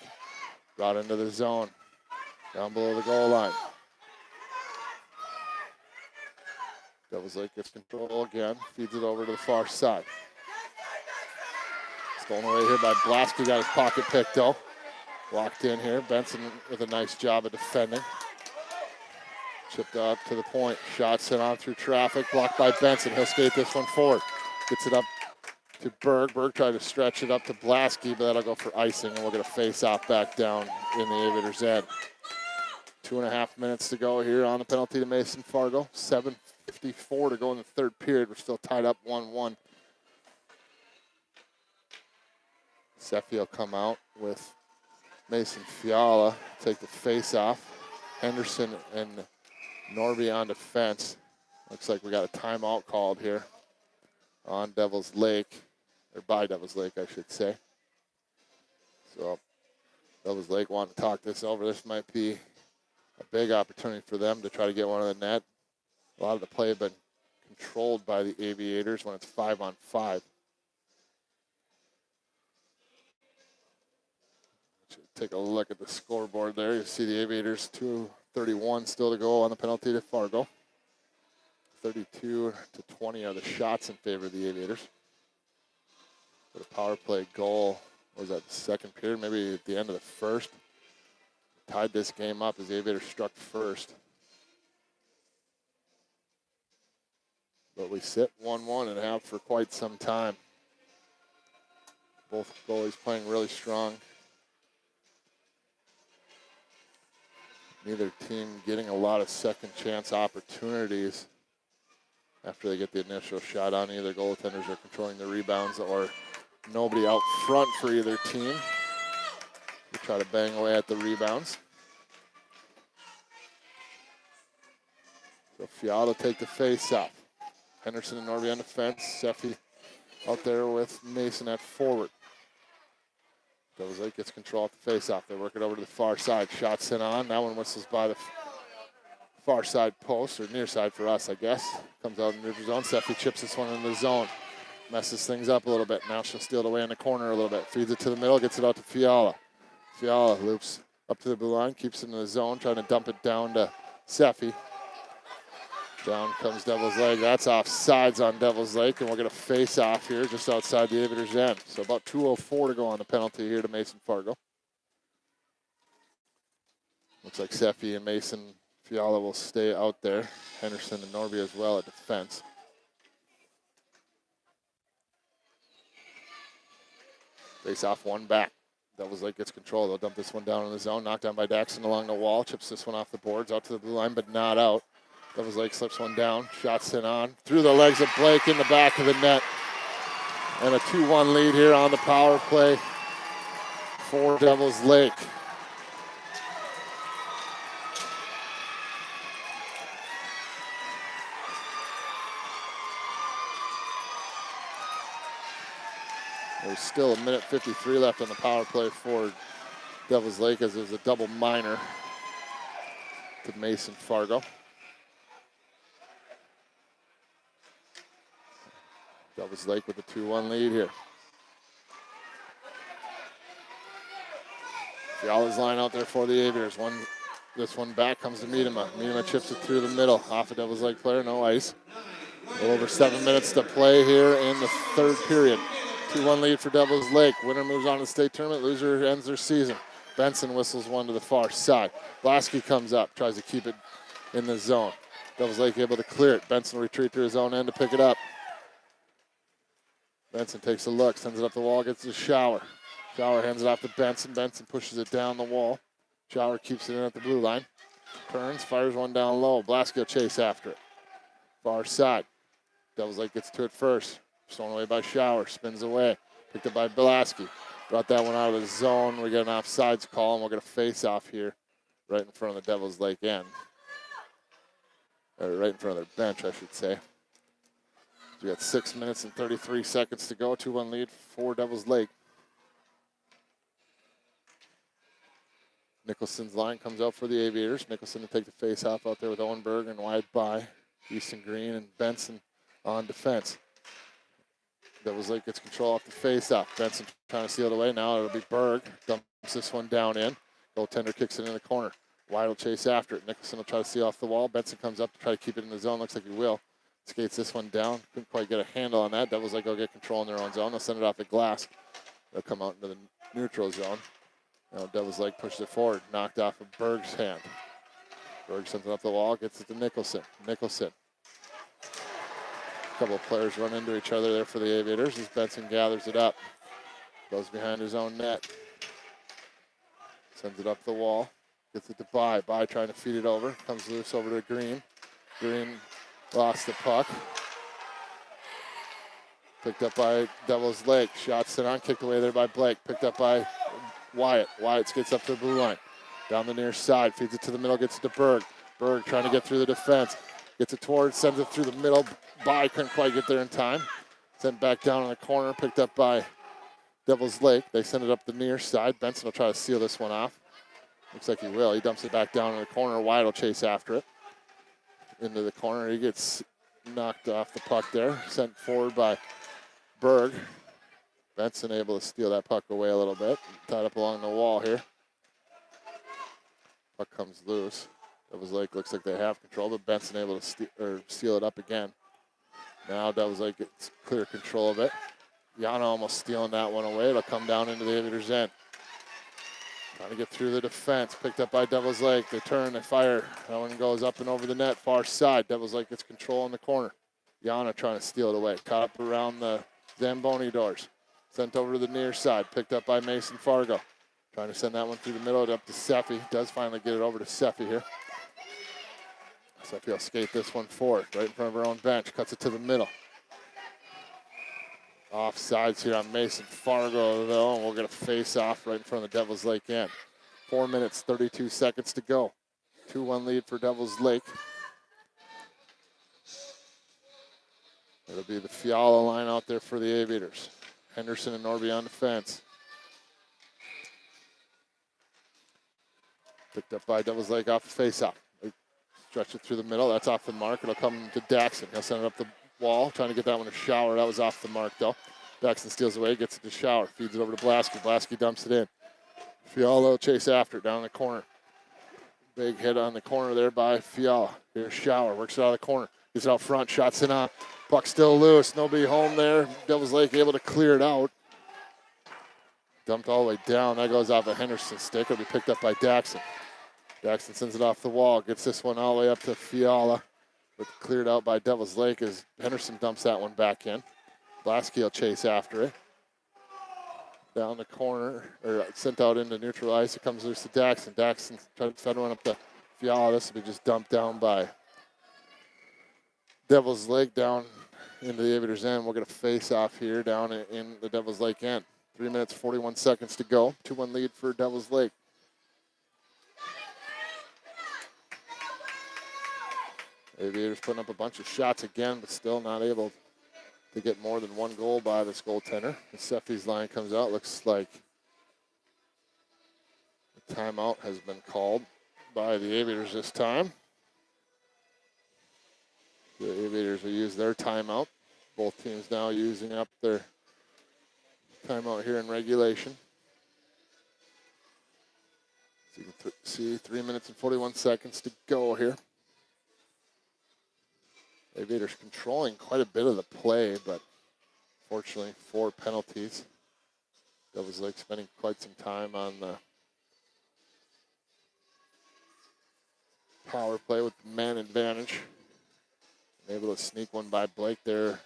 Brought into the zone. Down below the goal line. Devils Lake gets control again. Feeds it over to the far side. Stolen away here by Blasky. Got his pocket picked though. Locked in here. Benson with a nice job of defending. Chipped up to the point. Shot sent on through traffic. Blocked by Benson. He'll skate this one forward. Gets it up to Berg. Berg tried to stretch it up to Blasky, but that'll go for icing, and we'll get a face-off back down in the Aviators' end. 2.5 minutes to go here on the penalty to Mason Fargo. 7:54 to go in the third period. We're still tied up 1-1. Seffi will come out with Mason Fiala, take the face off. Henderson and Norby on defense. Looks like we got a timeout called here on Devil's Lake, or by Devil's Lake, I should say. So Devil's Lake wanting to talk this over. This might be a big opportunity for them to try to get one of the net. A lot of the play have been controlled by the Aviators when it's 5-on-5. Take a look at the scoreboard there. You see the Aviators 2:31 still to go on the penalty to Fargo. 32-20 are the shots in favor of the Aviators. But a power play goal, was that the second period, maybe at the end of the first, tied this game up as the Aviators struck first. But we sit 1-1 and have for quite some time. Both goalies playing really strong. Neither team getting a lot of second chance opportunities after they get the initial shot on. Either goaltenders are controlling the rebounds or nobody out front for either team. We try to bang away at the rebounds. So Fiala take the face off. Henderson and Norby on defense. Seffi out there with Mason at forward. Devil's Lake gets control off the face-off. They work it over to the far side. Shot sent on. That one whistles by the far side post, or near side for us, I guess. Comes out in the neutral zone. Seffi chips this one in the zone. Messes things up a little bit. Now she'll steal it away in the corner a little bit. Feeds it to the middle. Gets it out to Fiala. Fiala loops up to the blue line. Keeps it in the zone. Trying to dump it down to Seffi. Down comes Devil's Lake. That's offsides on Devil's Lake, and we'll get a face-off here just outside the Aviators' end. So about 2:04 to go on the penalty here to Mason Fargo. Looks like Seffi and Mason Fiala will stay out there. Henderson and Norby as well at defense. Face-off, one back. Devil's Lake gets control. They'll dump this one down in the zone. Knocked down by Daxton along the wall. Chips this one off the boards, out to the blue line, but not out. Devil's Lake slips one down. Shot sent on. Through the legs of Blake in the back of the net. And a 2-1 lead here on the power play for Devil's Lake. There's still 1:53 left on the power play for Devil's Lake as there's a double minor to Mason Fargo. Devil's Lake with a 2-1 lead here. Fiala's line out there for the Aviators. This one back comes to Miedema. Miedema chips it through the middle. Off a Devil's Lake player, no ice. A little over 7 minutes to play here in the third period. 2-1 lead for Devil's Lake. Winner moves on to the state tournament. Loser ends their season. Benson whistles one to the far side. Blasky comes up, tries to keep it in the zone. Devil's Lake able to clear it. Benson will retreat to his own end to pick it up. Benson takes a look, sends it up the wall, gets a Shower. Shower hands it off to Benson. Benson pushes it down the wall. Shower keeps it in at the blue line. Turns, fires one down low. Blasky will chase after it. Far side. Devil's Lake gets to it first. Stolen away by Shower. Spins away. Picked up by Blasky. Brought that one out of the zone. We get an offsides call, and we'll get a face-off here right in front of the Devil's Lake end. Or right in front of their bench, I should say. We got 6 minutes and 33 seconds to go. 2-1 lead for Devil's Lake. Nicholson's line comes out for the Aviators. Nicholson to take the face-off out there with Owenberg and wide by Easton Green and Benson on defense. Devil's Lake gets control off the face-off. Benson trying to seal it away. Now it'll be Berg. Dumps this one down in. Goaltender kicks it in the corner. Wide will chase after it. Nicholson will try to seal off the wall. Benson comes up to try to keep it in the zone. Looks like he will. Skates this one down. Couldn't quite get a handle on that. Devil's Lake will get control in their own zone. They'll send it off the glass. They'll come out into the neutral zone. Now Devil's Lake pushes it forward. Knocked off of Berg's hand. Berg sends it up the wall. Gets it to Nicholson. Nicholson. A couple of players run into each other there for the Aviators as Benson gathers it up. Goes behind his own net. Sends it up the wall. Gets it to By. By trying to feed it over. Comes loose over to Green. Green lost the puck. Picked up by Devil's Lake. Shot sent on. Kicked away there by Blake. Picked up by Wyatt. Wyatt gets up to the blue line. Down the near side. Feeds it to the middle. Gets it to Berg. Berg trying to get through the defense. Gets it towards. Sends it through the middle. By couldn't quite get there in time. Sent back down in the corner. Picked up by Devil's Lake. They send it up the near side. Benson will try to seal this one off. Looks like he will. He dumps it back down in the corner. Wyatt will chase after it. Into the corner. He gets knocked off the puck there. Sent forward by Berg. Benson able to steal that puck away a little bit. Tied up along the wall here. Puck comes loose. Devil's Lake looks like they have control, but Benson able to seal it up again. Now Devil's Lake gets clear control of it. Yana almost stealing that one away. It'll come down into the Aviators' end. Trying to get through the defense. Picked up by Devil's Lake. They turn, they fire. That one goes up and over the net, far side. Devil's Lake gets control in the corner. Yana trying to steal it away. Caught up around the Zamboni doors. Sent over to the near side. Picked up by Mason Fargo. Trying to send that one through the middle, up to Seffi. Does finally get it over to Seffi here. Seffi will skate this one forward, right in front of her own bench. Cuts it to the middle. Offsides here on Mason Fargo, though, and we'll get a face-off right in front of the Devil's Lake end. 4 minutes, 32 seconds to go. 2-1 lead for Devil's Lake. It'll be the Fiala line out there for the Aviators. Henderson and Norby on defense. Picked up by Devil's Lake off the face-off. Stretch it through the middle. That's off the mark. It'll come to Daxon. He'll send it up the wall. Trying to get that one to Shower. That was off the mark, though. Daxon steals away. Gets it to Shower. Feeds it over to Blasky. Blasky dumps it in. Fiala will chase after it down in the corner. Big hit on the corner there by Fiala. Here's Shower. Works it out of the corner. Gets it out front. Shots in on. Puck still loose. Nobody home there. Devil's Lake able to clear it out. Dumped all the way down. That goes off a Henderson stick. It'll be picked up by Daxon. Daxon sends it off the wall. Gets this one all the way up to Fiala. But cleared out by Devil's Lake as Henderson dumps that one back in. Blasky will chase after it. Down the corner, or sent out into neutral ice. It comes loose to Daxon. Daxon trying to fed one up to Fiala. This will be just dumped down by Devil's Lake down into the Aviators' end. We'll get a face-off here down in the Devil's Lake end. 3 minutes, 41 seconds to go. 2-1 lead for Devil's Lake. Aviators putting up a bunch of shots again, but still not able to get more than one goal by this goaltender. The Seffi's line comes out. Looks like the timeout has been called by the Aviators this time. The Aviators will use their timeout. Both teams now using up their timeout here in regulation. So you can see 3 minutes and 41 seconds to go here. Aviators controlling quite a bit of the play, but fortunately 4 penalties. Devil's Lake spending quite some time on the power play with the man advantage. Able to sneak one by Blake there a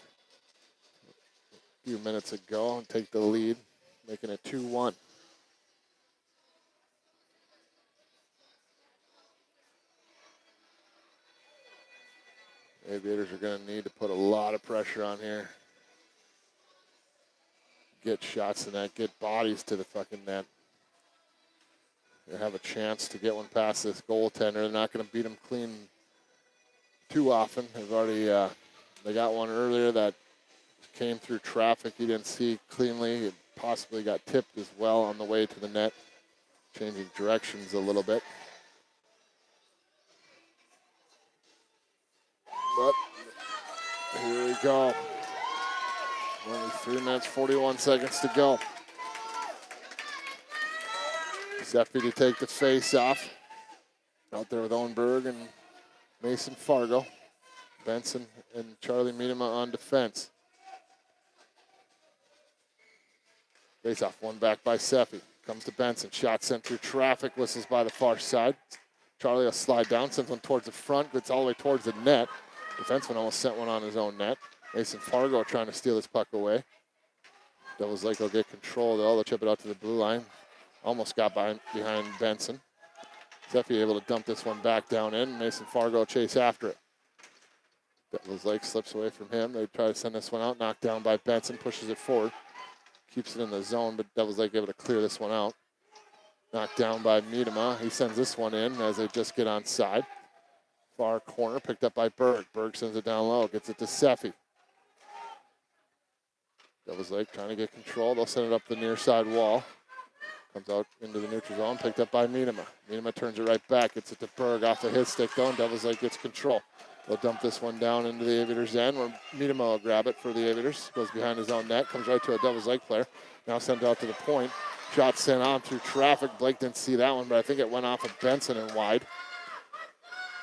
few minutes ago and take the lead, making it 2-1. Aviators are going to need to put a lot of pressure on here. Get shots in that, get bodies to the fucking net. They have a chance to get one past this goaltender. They're not going to beat him clean too often. They've already, they got one earlier that came through traffic. He didn't see cleanly. It possibly got tipped as well on the way to the net, changing directions a little bit. But here we go. Only 3 minutes, 41 seconds to go. Seffi to take the face off. Out there with Owenberg and Mason Fargo. Benson and Charlie Miedema on defense. Face off, one back by Seffi. Comes to Benson. Shot sent through traffic. Whistles by the far side. Charlie will slide down. Sends one towards the front. Gets all the way towards the net. Defenseman almost sent one on his own net. Mason Fargo trying to steal this puck away. Devil's Lake will get control though. They'll chip it out to the blue line. Almost got behind Benson. Zeppi able to dump this one back down in. Mason Fargo chase after it. Devils Lake slips away from him. They try to send this one out. Knocked down by Benson. Pushes it forward. Keeps it in the zone, but Devils Lake able to clear this one out. Knocked down by Miedema. He sends this one in as they just get on side. Far corner picked up by Berg. Berg sends it down low. Gets it to Seffi. Devils Lake trying to get control. They'll send it up the near side wall. Comes out into the neutral zone. Picked up by Miedema. Miedema turns it right back. Gets it to Berg off the hit stick though, and Devils Lake gets control. They'll dump this one down into the Aviators' end where Miedema will grab it for the Aviators. Goes behind his own net. Comes right to a Devils Lake player. Now sent out to the point. Shot sent on through traffic. Blake didn't see that one, but I think it went off of Benson and wide.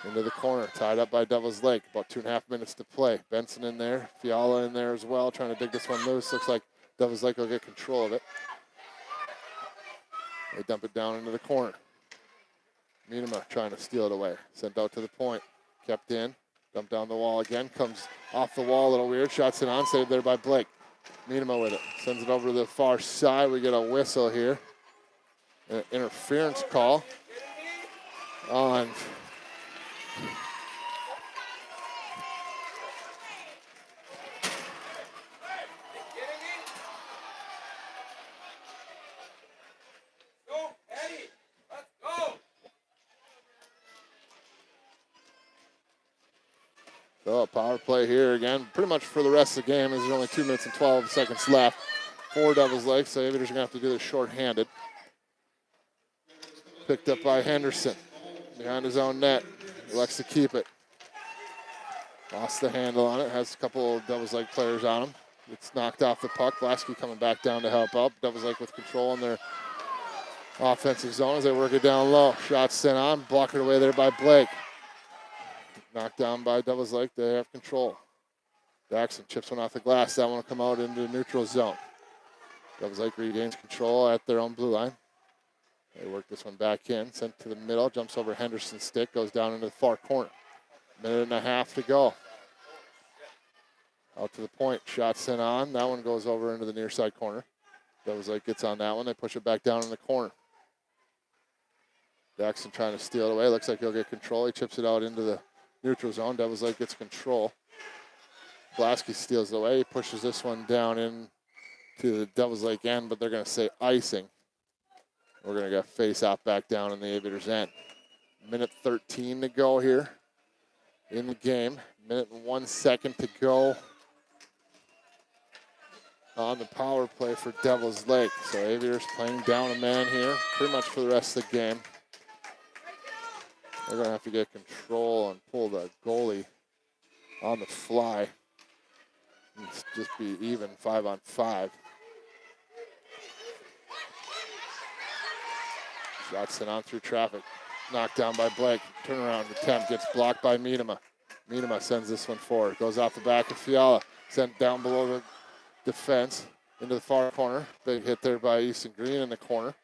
Into the corner. Tied up by Devils Lake. About 2.5 minutes to play. Benson in there. Fiala in there as well. Trying to dig this one loose. Looks like Devils Lake will get control of it. They dump it down into the corner. Miedema trying to steal it away. Sent out to the point. Kept in. Dumped down the wall again. Comes off the wall. A little weird. Shot sent on. Saved there by Blake. Miedema with it. Sends it over to the far side. We get a whistle here. An interference call on so a power play here again, pretty much for the rest of the game, as there's only 2 minutes and 12 seconds left for Devils Lake, so Aviators are going to have to do this short-handed. Picked up by Henderson, behind his own net. He likes to keep it. Lost the handle on it, has a couple of Devils Lake players on him. It's knocked off the puck. Blasky coming back down to help out. Devils Lake with control in their offensive zone as they work it down low. Shot sent on, blocked away there by Blake. Knocked down by Devils Lake. They have control. Jackson chips one off the glass. That one will come out into the neutral zone. Devils Lake regains control at their own blue line. They work this one back in. Sent to the middle. Jumps over Henderson's stick. Goes down into the far corner. Minute and a half to go. Out to the point. Shot sent on. That one goes over into the near side corner. Devils Lake gets on that one. They push it back down in the corner. Jackson trying to steal it away. Looks like he'll get control. He chips it out into the neutral zone. Devils Lake gets control. Blasky steals it away. He pushes this one down in to the Devils Lake end, but they're going to say icing. We're going to get face off back down in the Aviators' end. Minute 13 to go here in the game. Minute and 1 second to go on the power play for Devils Lake. So Aviators playing down a man here pretty much for the rest of the game. They're going to have to get control and pull the goalie on the fly. It's just be even 5-on-5. Shot sent on through traffic. Knocked down by Blake. Turnaround attempt gets blocked by Miedema. Miedema sends this one forward. Goes off the back of Fiala. Sent down below the defense into the far corner. Big hit there by Easton Green in the corner.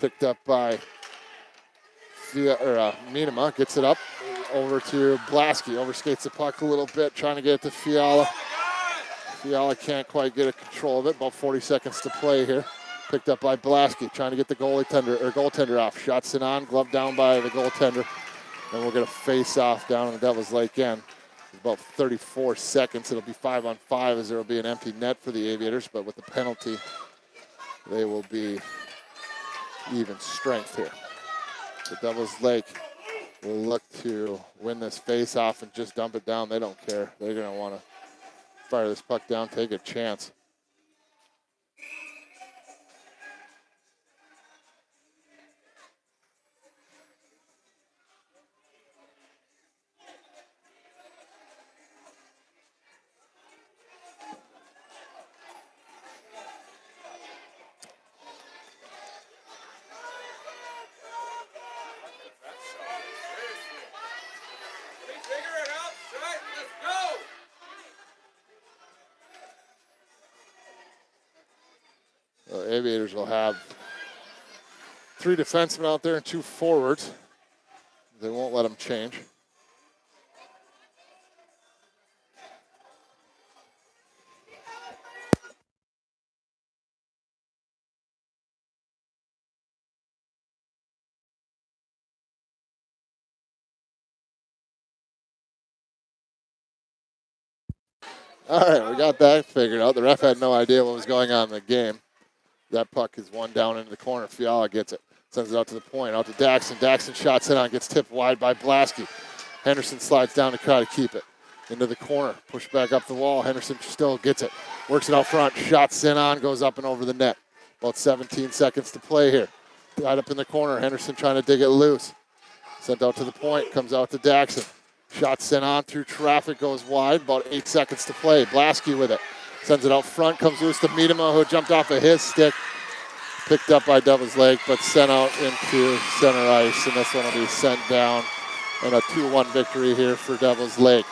Picked up by Miedema. Gets it up over to Blasky. Overskates the puck a little bit. Trying to get it to Fiala. Fiala can't quite get a control of it. About 40 seconds to play here. Picked up by Blasky, trying to get the goaltender off. Shot sent on, glove down by the goaltender. And we're going to face off down in the Devils Lake end. About 34 seconds. It'll be 5-on-5 as there will be an empty net for the Aviators, but with the penalty, they will be even strength here. The Devils Lake will look to win this face off and just dump it down. They don't care. They're going to want to fire this puck down, take a chance. Aviators will have 3 defensemen out there and 2 forwards. They won't let them change. All right, we got that figured out. The ref had no idea what was going on in the game. That puck is one down into the corner. Fiala gets it. Sends it out to the point, out to Daxon. Daxon shots it on, gets tipped wide by Blasky. Henderson slides down to try to keep it. Into the corner, push back up the wall. Henderson still gets it. Works it out front, shots in on, goes up and over the net. About 17 seconds to play here. Tied up in the corner, Henderson trying to dig it loose. Sent out to the point, comes out to Daxon. Shot sent on through traffic, goes wide. About 8 seconds to play. Blasky with it. Sends it out front, comes loose to Miedema, who jumped off of his stick. Picked up by Devil's Lake, but sent out into center ice. And this one will be sent down. And a 2-1 victory here for Devil's Lake.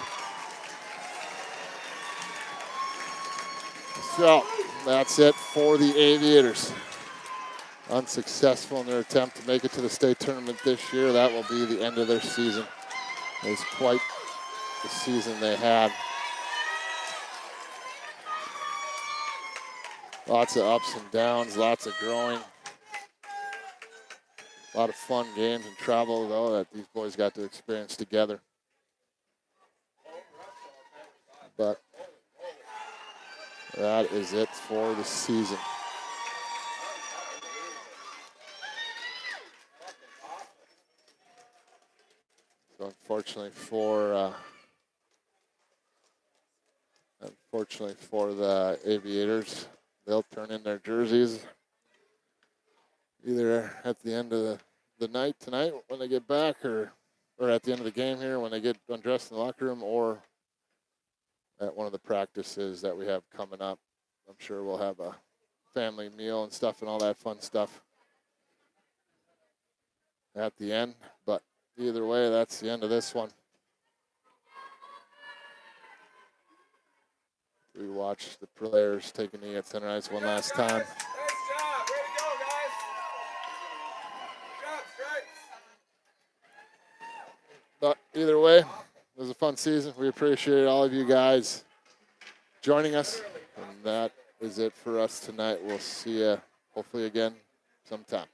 So that's it for the Aviators. Unsuccessful in their attempt to make it to the state tournament this year. That will be the end of their season. It was quite the season they had. Lots of ups and downs, lots of growing. A lot of fun games and travel, though, that these boys got to experience together. But that is it for the season. So unfortunately for the Aviators, they'll turn in their jerseys either at the end of the night tonight when they get back, or at the end of the game here when they get undressed in the locker room, or at one of the practices that we have coming up. I'm sure we'll have a family meal and stuff and all that fun stuff at the end. But either way, that's the end of this one. We watch the players take a knee at center ice one last time. Nice job. Way to go, guys. Good job, strikes. But either way, it was a fun season. We appreciate all of you guys joining us. And that is it for us tonight. We'll see you hopefully again sometime.